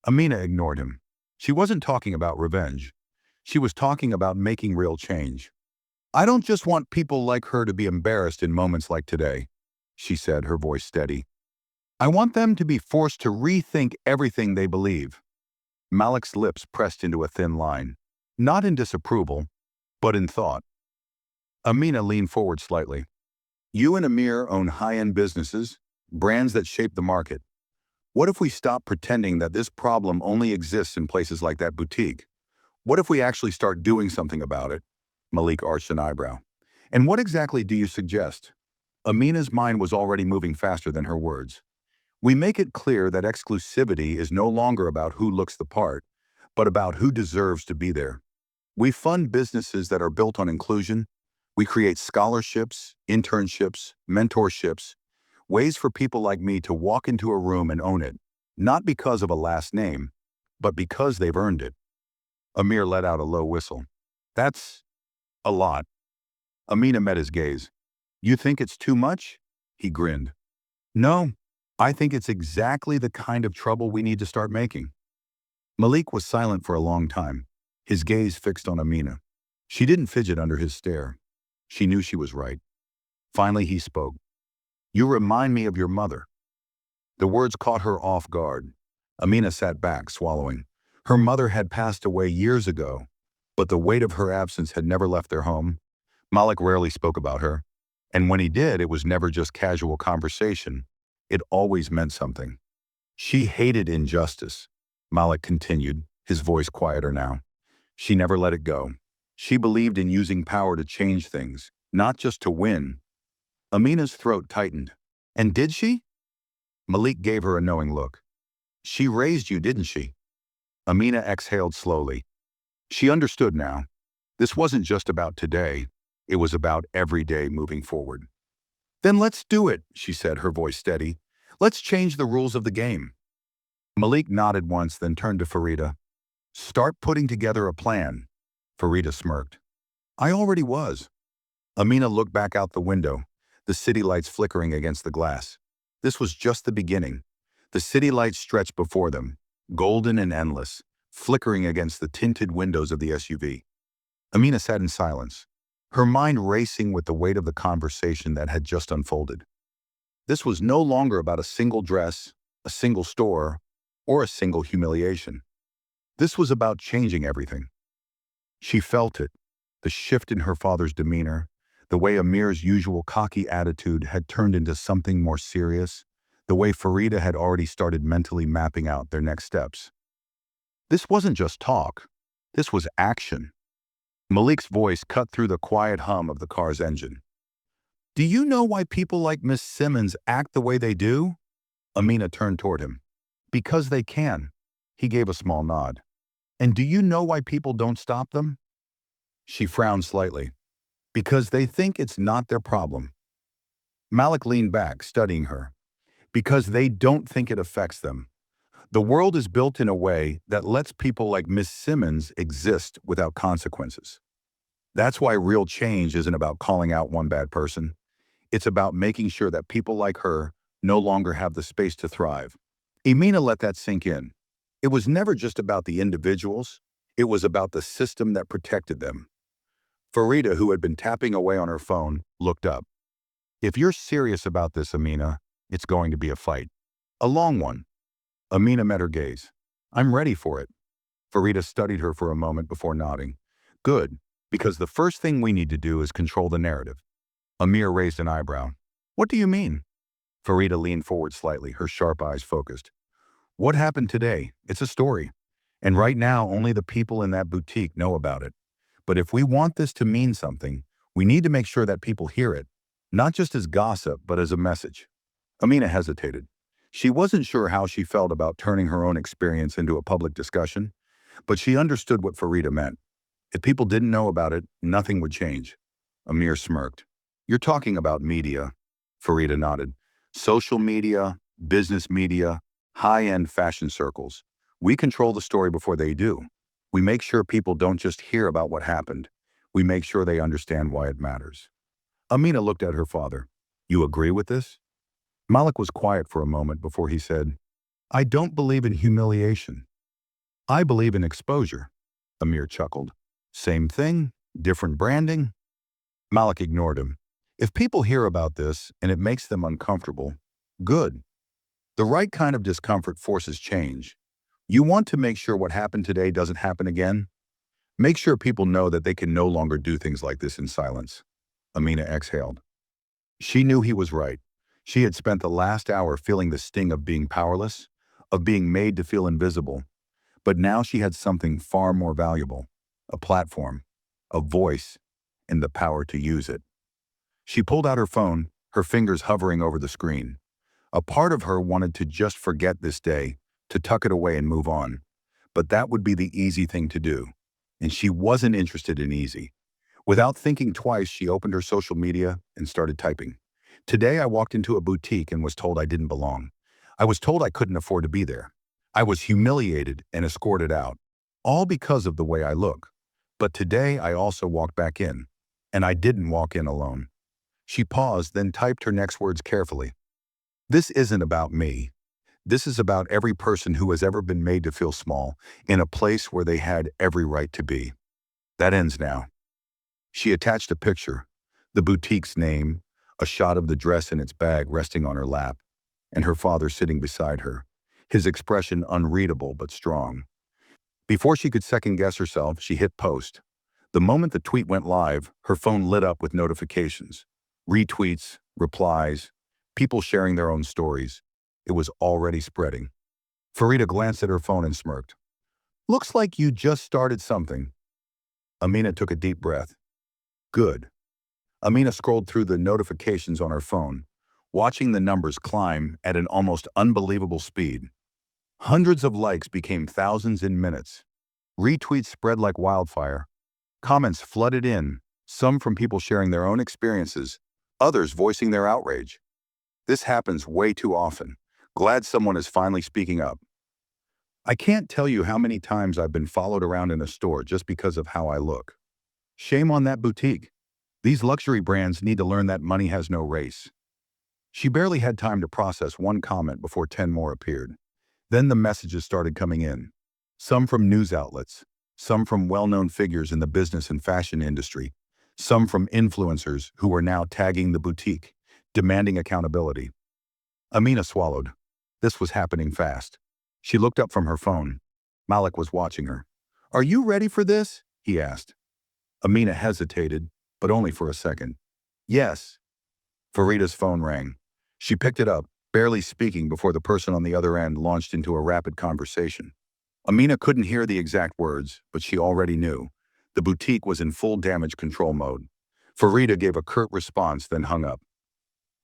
Amina ignored him. She wasn't talking about revenge. She was talking about making real change. I don't just want people like her to be embarrassed in moments like today, she said, her voice steady. I want them to be forced to rethink everything they believe. Malik's lips pressed into a thin line, not in disapproval, but in thought. Amina leaned forward slightly. You and Amir own high-end businesses, brands that shape the market. What if we stop pretending that this problem only exists in places like that boutique? What if we actually start doing something about it? Malik arched an eyebrow. And what exactly do you suggest? Amina's mind was already moving faster than her words. We make it clear that exclusivity is no longer about who looks the part, but about who deserves to be there. We fund businesses that are built on inclusion. We create scholarships, internships, mentorships, ways for people like me to walk into a room and own it, not because of a last name, but because they've earned it. Amir let out a low whistle. That's a lot. Amina met his gaze. You think it's too much? He grinned. No, I think it's exactly the kind of trouble we need to start making. Malik was silent for a long time, his gaze fixed on Amina. She didn't fidget under his stare. She knew she was right. Finally, he spoke. You remind me of your mother. The words caught her off guard. Amina sat back, swallowing. Her mother had passed away years ago, but the weight of her absence had never left their home. Malik rarely spoke about her, and when he did, it was never just casual conversation. It always meant something. She hated injustice, Malik continued, his voice quieter now. She never let it go. She believed in using power to change things, not just to win. Amina's throat tightened. And did she? Malik gave her a knowing look. She raised you, didn't she? Amina exhaled slowly. She understood now. This wasn't just about today. It was about every day moving forward. Then let's do it, she said, her voice steady. Let's change the rules of the game. Malik nodded once, then turned to Farida. Start putting together a plan. Farida smirked. I already was. Amina looked back out the window, the city lights flickering against the glass. This was just the beginning. The city lights stretched before them, golden and endless, flickering against the tinted windows of the SUV. Amina sat in silence, her mind racing with the weight of the conversation that had just unfolded. This was no longer about a single dress, a single store, or a single humiliation. This was about changing everything. She felt it, the shift in her father's demeanor, the way Amir's usual cocky attitude had turned into something more serious, the way Farida had already started mentally mapping out their next steps. This wasn't just talk. This was action. Malik's voice cut through the quiet hum of the car's engine. Do you know why people like Miss Simmons act the way they do? Amina turned toward him. Because they can. He gave a small nod. And do you know why people don't stop them? She frowned slightly. Because they think it's not their problem. Malik leaned back, studying her. Because they don't think it affects them. The world is built in a way that lets people like Miss Simmons exist without consequences. That's why real change isn't about calling out one bad person. It's about making sure that people like her no longer have the space to thrive. Amina let that sink in. It was never just about the individuals. It was about the system that protected them. Farida, who had been tapping away on her phone, looked up. If you're serious about this, Amina, it's going to be a fight. A long one. Amina met her gaze. I'm ready for it. Farida studied her for a moment before nodding. Good, because the first thing we need to do is control the narrative. Amir raised an eyebrow. What do you mean? Farida leaned forward slightly, her sharp eyes focused. What happened today? It's a story. And right now, only the people in that boutique know about it. But if we want this to mean something, we need to make sure that people hear it, not just as gossip, but as a message. Amina hesitated. She wasn't sure how she felt about turning her own experience into a public discussion, but she understood what Farida meant. If people didn't know about it, nothing would change. Amir smirked. You're talking about media. Farida nodded. Social media, business media, high-end fashion circles. We control the story before they do. We make sure people don't just hear about what happened. We make sure they understand why it matters. Amina looked at her father. You agree with this? Malik was quiet for a moment before he said, I don't believe in humiliation. I believe in exposure. Amir chuckled. Same thing, different branding. Malik ignored him. If people hear about this and it makes them uncomfortable, good. The right kind of discomfort forces change. You want to make sure what happened today doesn't happen again? Make sure people know that they can no longer do things like this in silence. Amina exhaled. She knew he was right. She had spent the last hour feeling the sting of being powerless, of being made to feel invisible. But now she had something far more valuable, a platform, a voice, and the power to use it. She pulled out her phone, her fingers hovering over the screen. A part of her wanted to just forget this day, to tuck it away and move on. But that would be the easy thing to do. And she wasn't interested in easy. Without thinking twice, she opened her social media and started typing. Today I walked into a boutique and was told I didn't belong. I was told I couldn't afford to be there. I was humiliated and escorted out, all because of the way I look. But today I also walked back in, and I didn't walk in alone. She paused, then typed her next words carefully. This isn't about me. This is about every person who has ever been made to feel small in a place where they had every right to be. That ends now. She attached a picture, the boutique's name, a shot of the dress in its bag resting on her lap, and her father sitting beside her, his expression unreadable but strong. Before she could second-guess herself, she hit post. The moment the tweet went live, her phone lit up with notifications. Retweets, replies, people sharing their own stories. It was already spreading. Farida glanced at her phone and smirked. Looks like you just started something. Amina took a deep breath. Good. Amina scrolled through the notifications on her phone, watching the numbers climb at an almost unbelievable speed. Hundreds of likes became thousands in minutes. Retweets spread like wildfire. Comments flooded in, some from people sharing their own experiences, others voicing their outrage. This happens way too often. Glad someone is finally speaking up. I can't tell you how many times I've been followed around in a store just because of how I look. Shame on that boutique. These luxury brands need to learn that money has no race. She barely had time to process one comment before 10 more appeared. Then the messages started coming in. Some from news outlets, some from well-known figures in the business and fashion industry, some from influencers who were now tagging the boutique, demanding accountability. Amina swallowed. This was happening fast. She looked up from her phone. Malik was watching her. "Are you ready for this?" he asked. Amina hesitated, but only for a second. "Yes." Farida's phone rang. She picked it up, barely speaking before the person on the other end launched into a rapid conversation. Amina couldn't hear the exact words, but she already knew. The boutique was in full damage control mode. Farida gave a curt response, then hung up.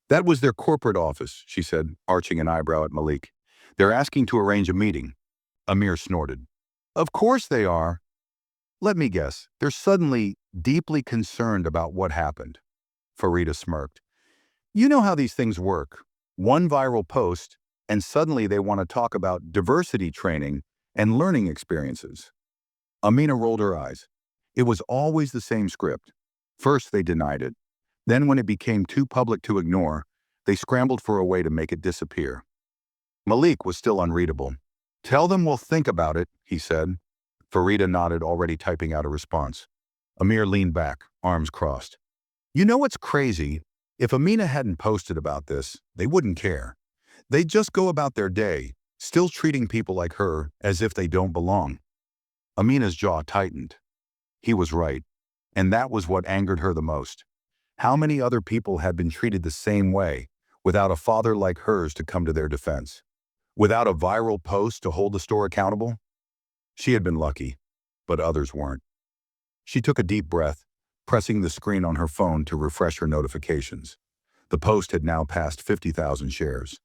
"That was their corporate office," she said, arching an eyebrow at Malik. "They're asking to arrange a meeting." Amir snorted. "Of course they are. Let me guess, they're suddenly deeply concerned about what happened." Farida smirked. "You know how these things work. One viral post, and suddenly they want to talk about diversity training and learning experiences." Amina rolled her eyes. It was always the same script. First, they denied it. Then, when it became too public to ignore, they scrambled for a way to make it disappear. Malik was still unreadable. "Tell them we'll think about it," he said. Farida nodded, already typing out a response. Amir leaned back, arms crossed. "You know what's crazy? If Amina hadn't posted about this, they wouldn't care. They'd just go about their day, still treating people like her as if they don't belong." Amina's jaw tightened. He was right, and that was what angered her the most. How many other people had been treated the same way, without a father like hers to come to their defense? Without a viral post to hold the store accountable? She had been lucky, but others weren't. She took a deep breath, pressing the screen on her phone to refresh her notifications. The post had now passed 50,000 shares.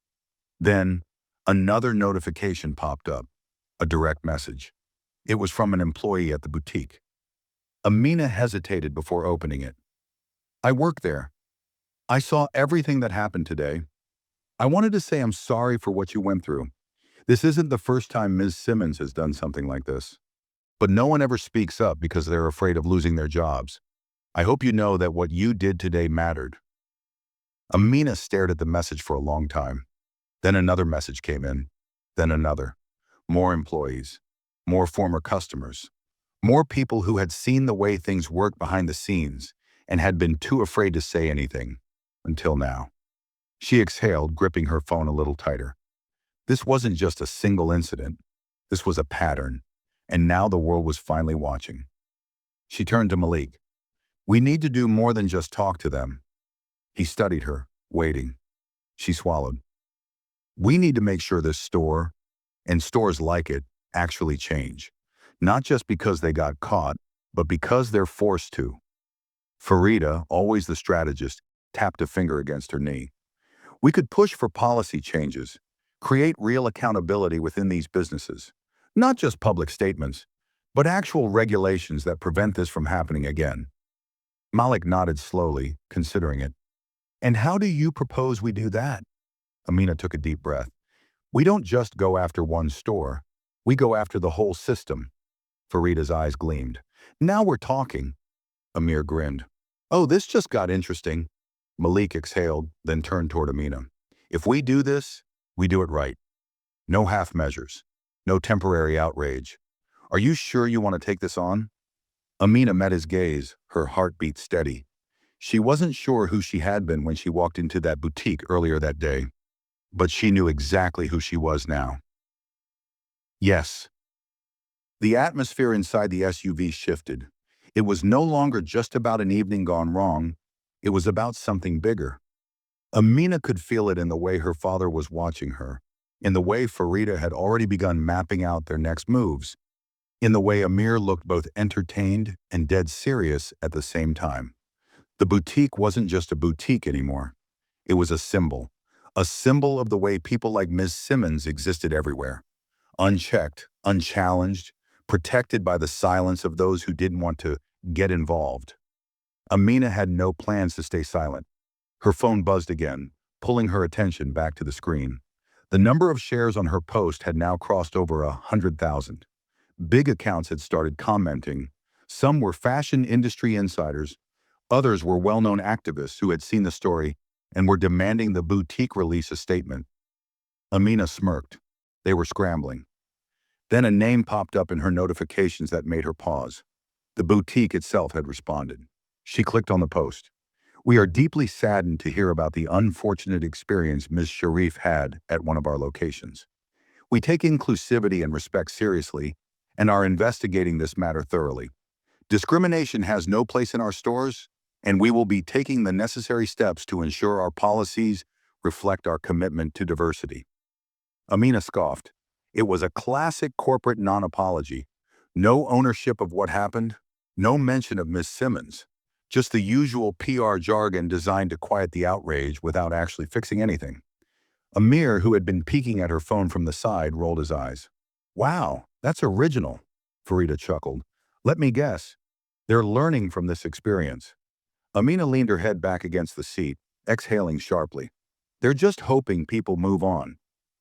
Then, another notification popped up, a direct message. It was from an employee at the boutique. Amina hesitated before opening it. "I work there. I saw everything that happened today. I wanted to say I'm sorry for what you went through. This isn't the first time Ms. Simmons has done something like this. But no one ever speaks up because they're afraid of losing their jobs. I hope you know that what you did today mattered." Amina stared at the message for a long time. Then another message came in. Then another. More employees. More former customers. More people who had seen the way things worked behind the scenes and had been too afraid to say anything. Until now. She exhaled, gripping her phone a little tighter. This wasn't just a single incident. This was a pattern. And now the world was finally watching. She turned to Malik. "We need to do more than just talk to them." He studied her, waiting. She swallowed. "We need to make sure this store, and stores like it, actually change. Not just because they got caught, but because they're forced to." Farida, always the strategist, tapped a finger against her knee. "We could push for policy changes, create real accountability within these businesses. Not just public statements, but actual regulations that prevent this from happening again." Malik nodded slowly, considering it. "And how do you propose we do that?" Amina took a deep breath. "We don't just go after one store. We go after the whole system." Farida's eyes gleamed. "Now we're talking." Amir grinned. "Oh, this just got interesting." Malik exhaled, then turned toward Amina. "If we do this, we do it right. No half measures. No temporary outrage. Are you sure you want to take this on?" Amina met his gaze, her heartbeat steady. She wasn't sure who she had been when she walked into that boutique earlier that day, but she knew exactly who she was now. Yes. The atmosphere inside the SUV shifted. It was no longer just about an evening gone wrong. It was about something bigger. Amina could feel it in the way her father was watching her, in the way Farida had already begun mapping out their next moves, in the way Amir looked both entertained and dead serious at the same time. The boutique wasn't just a boutique anymore. It was a symbol of the way people like Ms. Simmons existed everywhere. Unchecked, unchallenged, protected by the silence of those who didn't want to get involved. Amina had no plans to stay silent. Her phone buzzed again, pulling her attention back to the screen. The number of shares on her post had now crossed over 100,000. Big accounts had started commenting. Some were fashion industry insiders, others were well-known activists who had seen the story and were demanding the boutique release a statement. Amina smirked. They were scrambling. Then a name popped up in her notifications that made her pause. The boutique itself had responded. She clicked on the post. "We are deeply saddened to hear about the unfortunate experience Ms. Sharif had at one of our locations. We take inclusivity and respect seriously and are investigating this matter thoroughly. Discrimination has no place in our stores, and we will be taking the necessary steps to ensure our policies reflect our commitment to diversity." Amina scoffed. It was a classic corporate non-apology. No ownership of what happened, no mention of Miss Simmons. Just the usual PR jargon designed to quiet the outrage without actually fixing anything. Amir, who had been peeking at her phone from the side, rolled his eyes. "Wow, that's original," Farida chuckled. "Let me guess. They're learning from this experience." Amina leaned her head back against the seat, exhaling sharply. "They're just hoping people move on."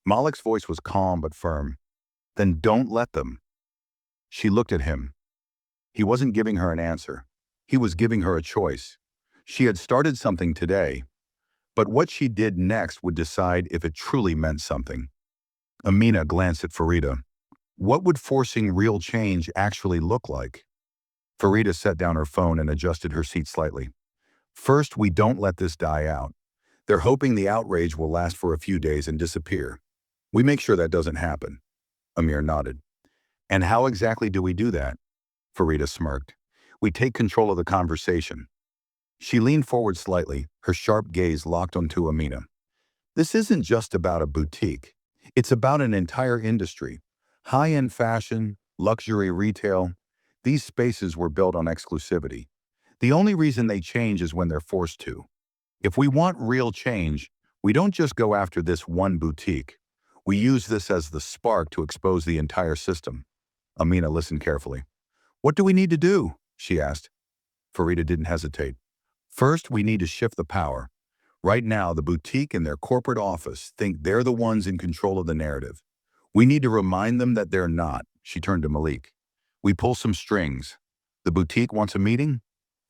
Malik's voice was calm but firm. "Then don't let them." She looked at him. He wasn't giving her an answer. He was giving her a choice. She had started something today, but what she did next would decide if it truly meant something. Amina glanced at Farida. What would forcing real change actually look like? Farida set down her phone and adjusted her seat slightly. "First, we don't let this die out. They're hoping the outrage will last for a few days and disappear. We make sure that doesn't happen." Amir nodded. "And how exactly do we do that?" Farida smirked. "We take control of the conversation." She leaned forward slightly, her sharp gaze locked onto Amina. "This isn't just about a boutique. It's about an entire industry. High-end fashion, luxury retail. These spaces were built on exclusivity. The only reason they change is when they're forced to. If we want real change, we don't just go after this one boutique. We use this as the spark to expose the entire system." Amina listened carefully. "What do we need to do?" she asked. Farida didn't hesitate. "First, we need to shift the power. Right now, the boutique and their corporate office think they're the ones in control of the narrative. We need to remind them that they're not." She turned to Malik. "We pull some strings. The boutique wants a meeting?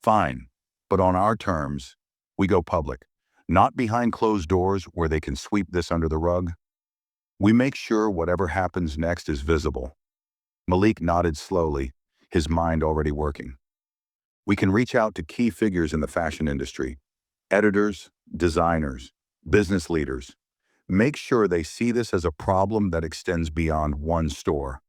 Fine. But on our terms, we go public. Not behind closed doors where they can sweep this under the rug. We make sure whatever happens next is visible." Malik nodded slowly, his mind already working. "We can reach out to key figures in the fashion industry. Editors, designers, business leaders. Make sure they see this as a problem that extends beyond one store."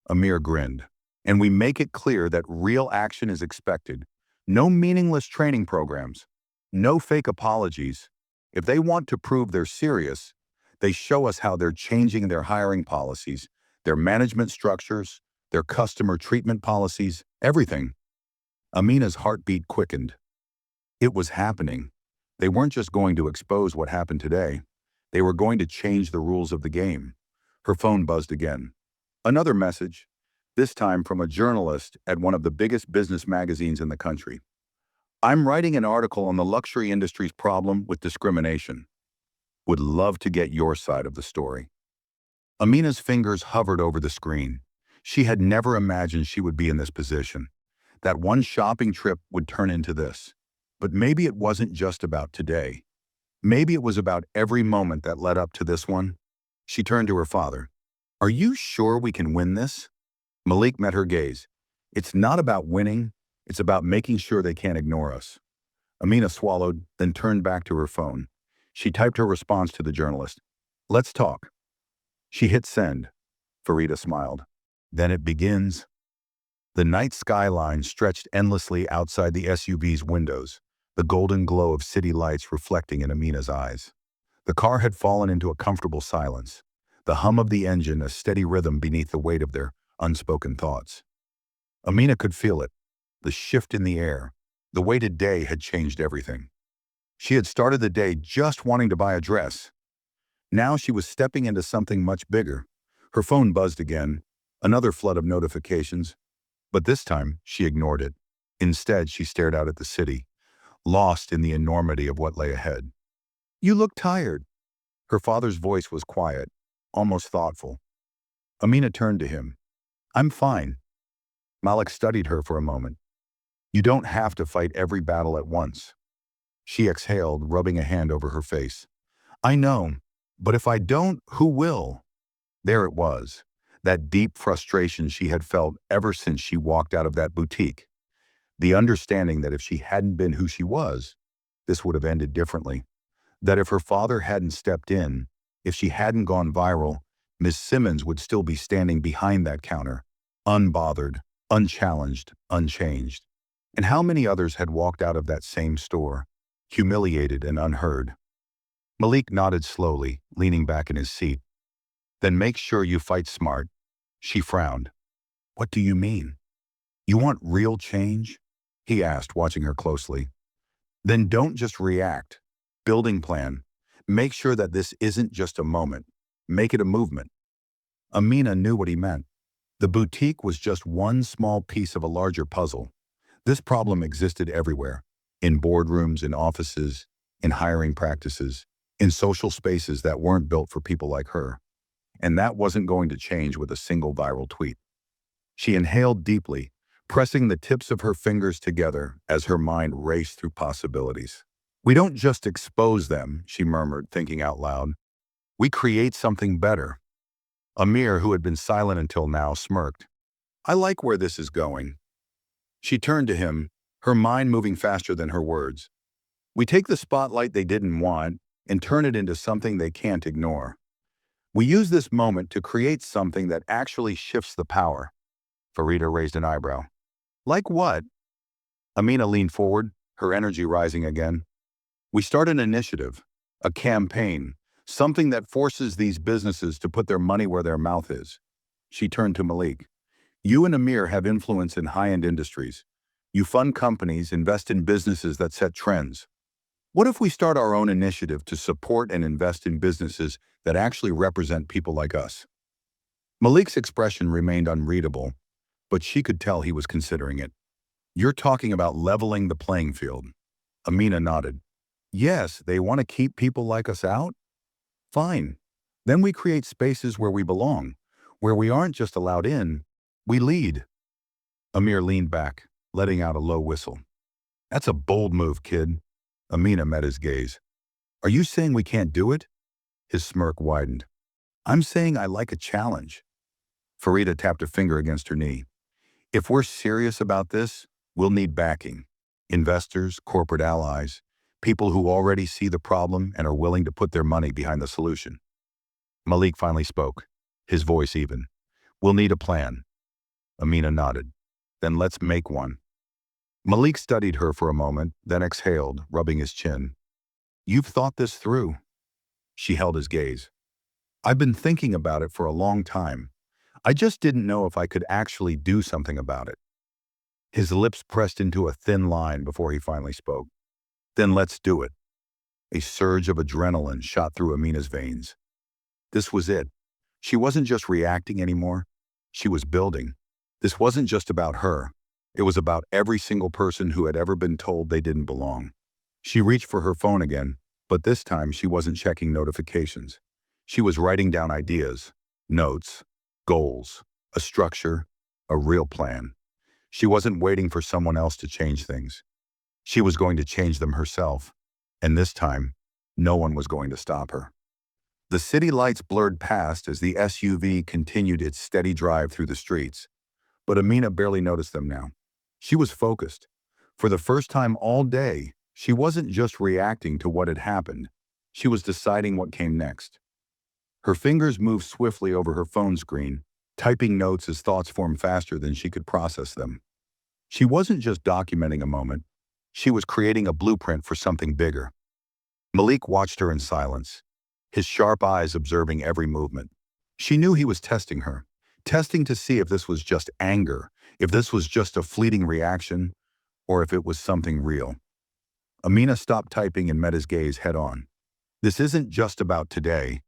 Amir grinned. "And we make it clear that real action is expected. No meaningless training programs. No fake apologies. If they want to prove they're serious, they show us how they're changing their hiring policies, their management structures, their customer treatment policies, everything." Amina's heartbeat quickened. It was happening. They weren't just going to expose what happened today. They were going to change the rules of the game. Her phone buzzed again. Another message, this time from a journalist at one of the biggest business magazines in the country. "I'm writing an article on the luxury industry's problem with discrimination. Would love to get your side of the story." Amina's fingers hovered over the screen. She had never imagined she would be in this position. That one shopping trip would turn into this. But maybe it wasn't just about today. Maybe it was about every moment that led up to this one. She turned to her father. "Are you sure we can win this?" Malik met her gaze. "It's not about winning. It's about making sure they can't ignore us." Amina swallowed, then turned back to her phone. She typed her response to the journalist. "Let's talk." She hit send. Farida smiled. "Then it begins." The night skyline stretched endlessly outside the SUV's windows, the golden glow of city lights reflecting in Amina's eyes. The car had fallen into a comfortable silence, the hum of the engine a steady rhythm beneath the weight of their unspoken thoughts. Amina could feel it, the shift in the air. The way today had changed everything. She had started the day just wanting to buy a dress. Now she was stepping into something much bigger. Her phone buzzed again, another flood of notifications. But this time, she ignored it. Instead, she stared out at the city, lost in the enormity of what lay ahead. "You look tired." Her father's voice was quiet, almost thoughtful. Amina turned to him. I'm fine. Malik studied her for a moment. You don't have to fight every battle at once. She exhaled, rubbing a hand over her face. I know, but if I don't, who will? There it was, that deep frustration she had felt ever since she walked out of that boutique. The understanding that if she hadn't been who she was, this would have ended differently. That if her father hadn't stepped in, if she hadn't gone viral, Miss Simmons would still be standing behind that counter, unbothered, unchallenged, unchanged. And how many others had walked out of that same store, humiliated and unheard? Malik nodded slowly, leaning back in his seat. Then make sure you fight smart. She frowned. What do you mean? You want real change? He asked, watching her closely. Then don't just react. Building plan. Make sure that this isn't just a moment. Make it a movement. Amina knew what he meant. The boutique was just one small piece of a larger puzzle. This problem existed everywhere, in boardrooms, in offices, in hiring practices, in social spaces that weren't built for people like her. And that wasn't going to change with a single viral tweet. She inhaled deeply, pressing the tips of her fingers together as her mind raced through possibilities. We don't just expose them, she murmured, thinking out loud. We create something better. Amir, who had been silent until now, smirked. I like where this is going. She turned to him, her mind moving faster than her words. We take the spotlight they didn't want and turn it into something they can't ignore. We use this moment to create something that actually shifts the power. Farida raised an eyebrow. Like what? Amina leaned forward, her energy rising again. We start an initiative, a campaign, something that forces these businesses to put their money where their mouth is. She turned to Malik. You and Amir have influence in high-end industries. You fund companies, invest in businesses that set trends. What if we start our own initiative to support and invest in businesses that actually represent people like us? Malik's expression remained unreadable, but she could tell he was considering it. You're talking about leveling the playing field. Amina nodded. Yes, they want to keep people like us out? Fine. Then we create spaces where we belong, where we aren't just allowed in, we lead. Amir leaned back, letting out a low whistle. That's a bold move, kid. Amina met his gaze. Are you saying we can't do it? His smirk widened. I'm saying I like a challenge. Farida tapped a finger against her knee. If we're serious about this, we'll need backing. Investors, corporate allies, people who already see the problem and are willing to put their money behind the solution. Malik finally spoke, his voice even. We'll need a plan. Amina nodded. Then let's make one. Malik studied her for a moment, then exhaled, rubbing his chin. You've thought this through. She held his gaze. I've been thinking about it for a long time. I just didn't know if I could actually do something about it. His lips pressed into a thin line before he finally spoke. Then let's do it. A surge of adrenaline shot through Amina's veins. This was it. She wasn't just reacting anymore. She was building. This wasn't just about her. It was about every single person who had ever been told they didn't belong. She reached for her phone again, but this time she wasn't checking notifications. She was writing down ideas, notes, goals, a structure, a real plan. She wasn't waiting for someone else to change things. She was going to change them herself, and this time, no one was going to stop her. The city lights blurred past as the SUV continued its steady drive through the streets, but Amina barely noticed them now. She was focused. For the first time all day, she wasn't just reacting to what had happened. She was deciding what came next. Her fingers moved swiftly over her phone screen, typing notes as thoughts formed faster than she could process them. She wasn't just documenting a moment. She was creating a blueprint for something bigger. Malik watched her in silence, his sharp eyes observing every movement. She knew he was testing her, testing to see if this was just anger, if this was just a fleeting reaction, or if it was something real. Amina stopped typing and met his gaze head-on. This isn't just about today.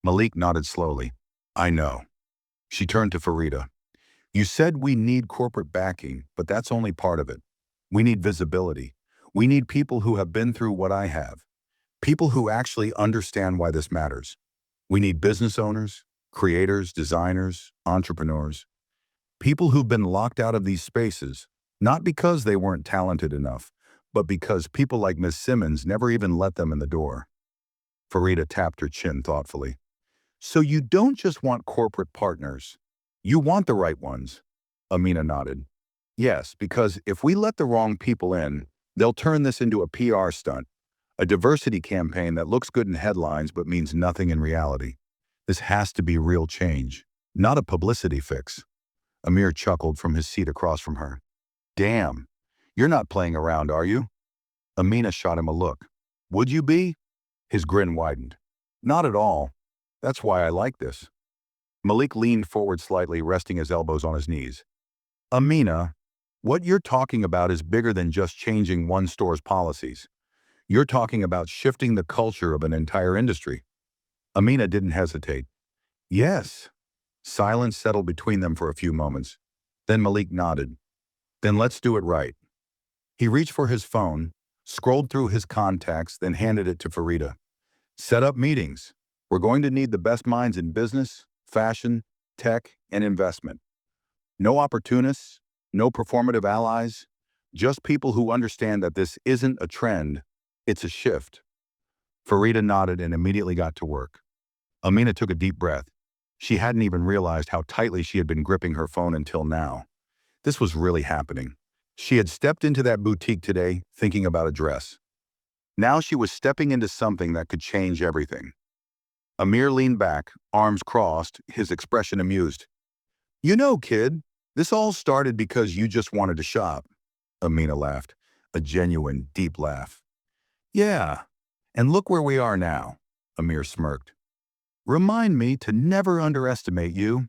Malik nodded slowly. I know. She turned to Farida. You said we need corporate backing, but that's only part of it. We need visibility. We need people who have been through what I have. People who actually understand why this matters. We need business owners, creators, designers, entrepreneurs, people who've been locked out of these spaces, not because they weren't talented enough, but because people like Miss Simmons never even let them in the door. Farida tapped her chin thoughtfully. So you don't just want corporate partners. You want the right ones. Amina nodded. Yes, because if we let the wrong people in, they'll turn this into a PR stunt, a diversity campaign that looks good in headlines but means nothing in reality. This has to be real change, not a publicity fix. Amir chuckled from his seat across from her. Damn, you're not playing around, are you? Amina shot him a look. Would you be? His grin widened. Not at all. That's why I like this. Malik leaned forward slightly, resting his elbows on his knees. Amina, what you're talking about is bigger than just changing one store's policies. You're talking about shifting the culture of an entire industry. Amina didn't hesitate. Yes. Silence settled between them for a few moments. Then Malik nodded. Then let's do it right. He reached for his phone, scrolled through his contacts, then handed it to Farida. Set up meetings. We're going to need the best minds in business, fashion, tech, and investment. No opportunists, no performative allies, just people who understand that this isn't a trend, it's a shift. Farida nodded and immediately got to work. Amina took a deep breath. She hadn't even realized how tightly she had been gripping her phone until now. This was really happening. She had stepped into that boutique today thinking about a dress. Now she was stepping into something that could change everything. Amir leaned back, arms crossed, his expression amused. You know, kid, this all started because you just wanted to shop. Amina laughed, a genuine, deep laugh. Yeah, and look where we are now, Amir smirked. Remind me to never underestimate you.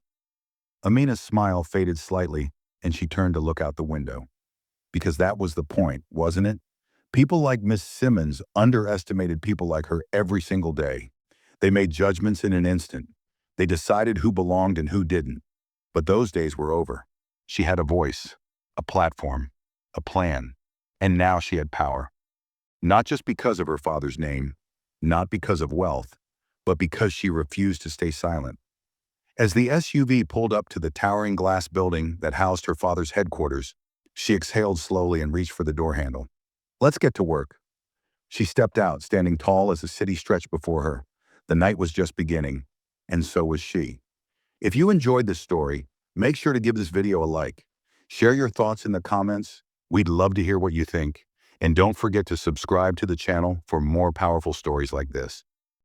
Amina's smile faded slightly, and she turned to look out the window. Because that was the point, wasn't it? People like Miss Simmons underestimated people like her every single day. They made judgments in an instant. They decided who belonged and who didn't. But those days were over. She had a voice, a platform, a plan, and now she had power. Not just because of her father's name, not because of wealth, but because she refused to stay silent. As the SUV pulled up to the towering glass building that housed her father's headquarters, she exhaled slowly and reached for the door handle. Let's get to work. She stepped out, standing tall as the city stretched before her. The night was just beginning, and so was she. If you enjoyed this story, make sure to give this video a like. Share your thoughts in the comments. We'd love to hear what you think. And don't forget to subscribe to the channel for more powerful stories like this.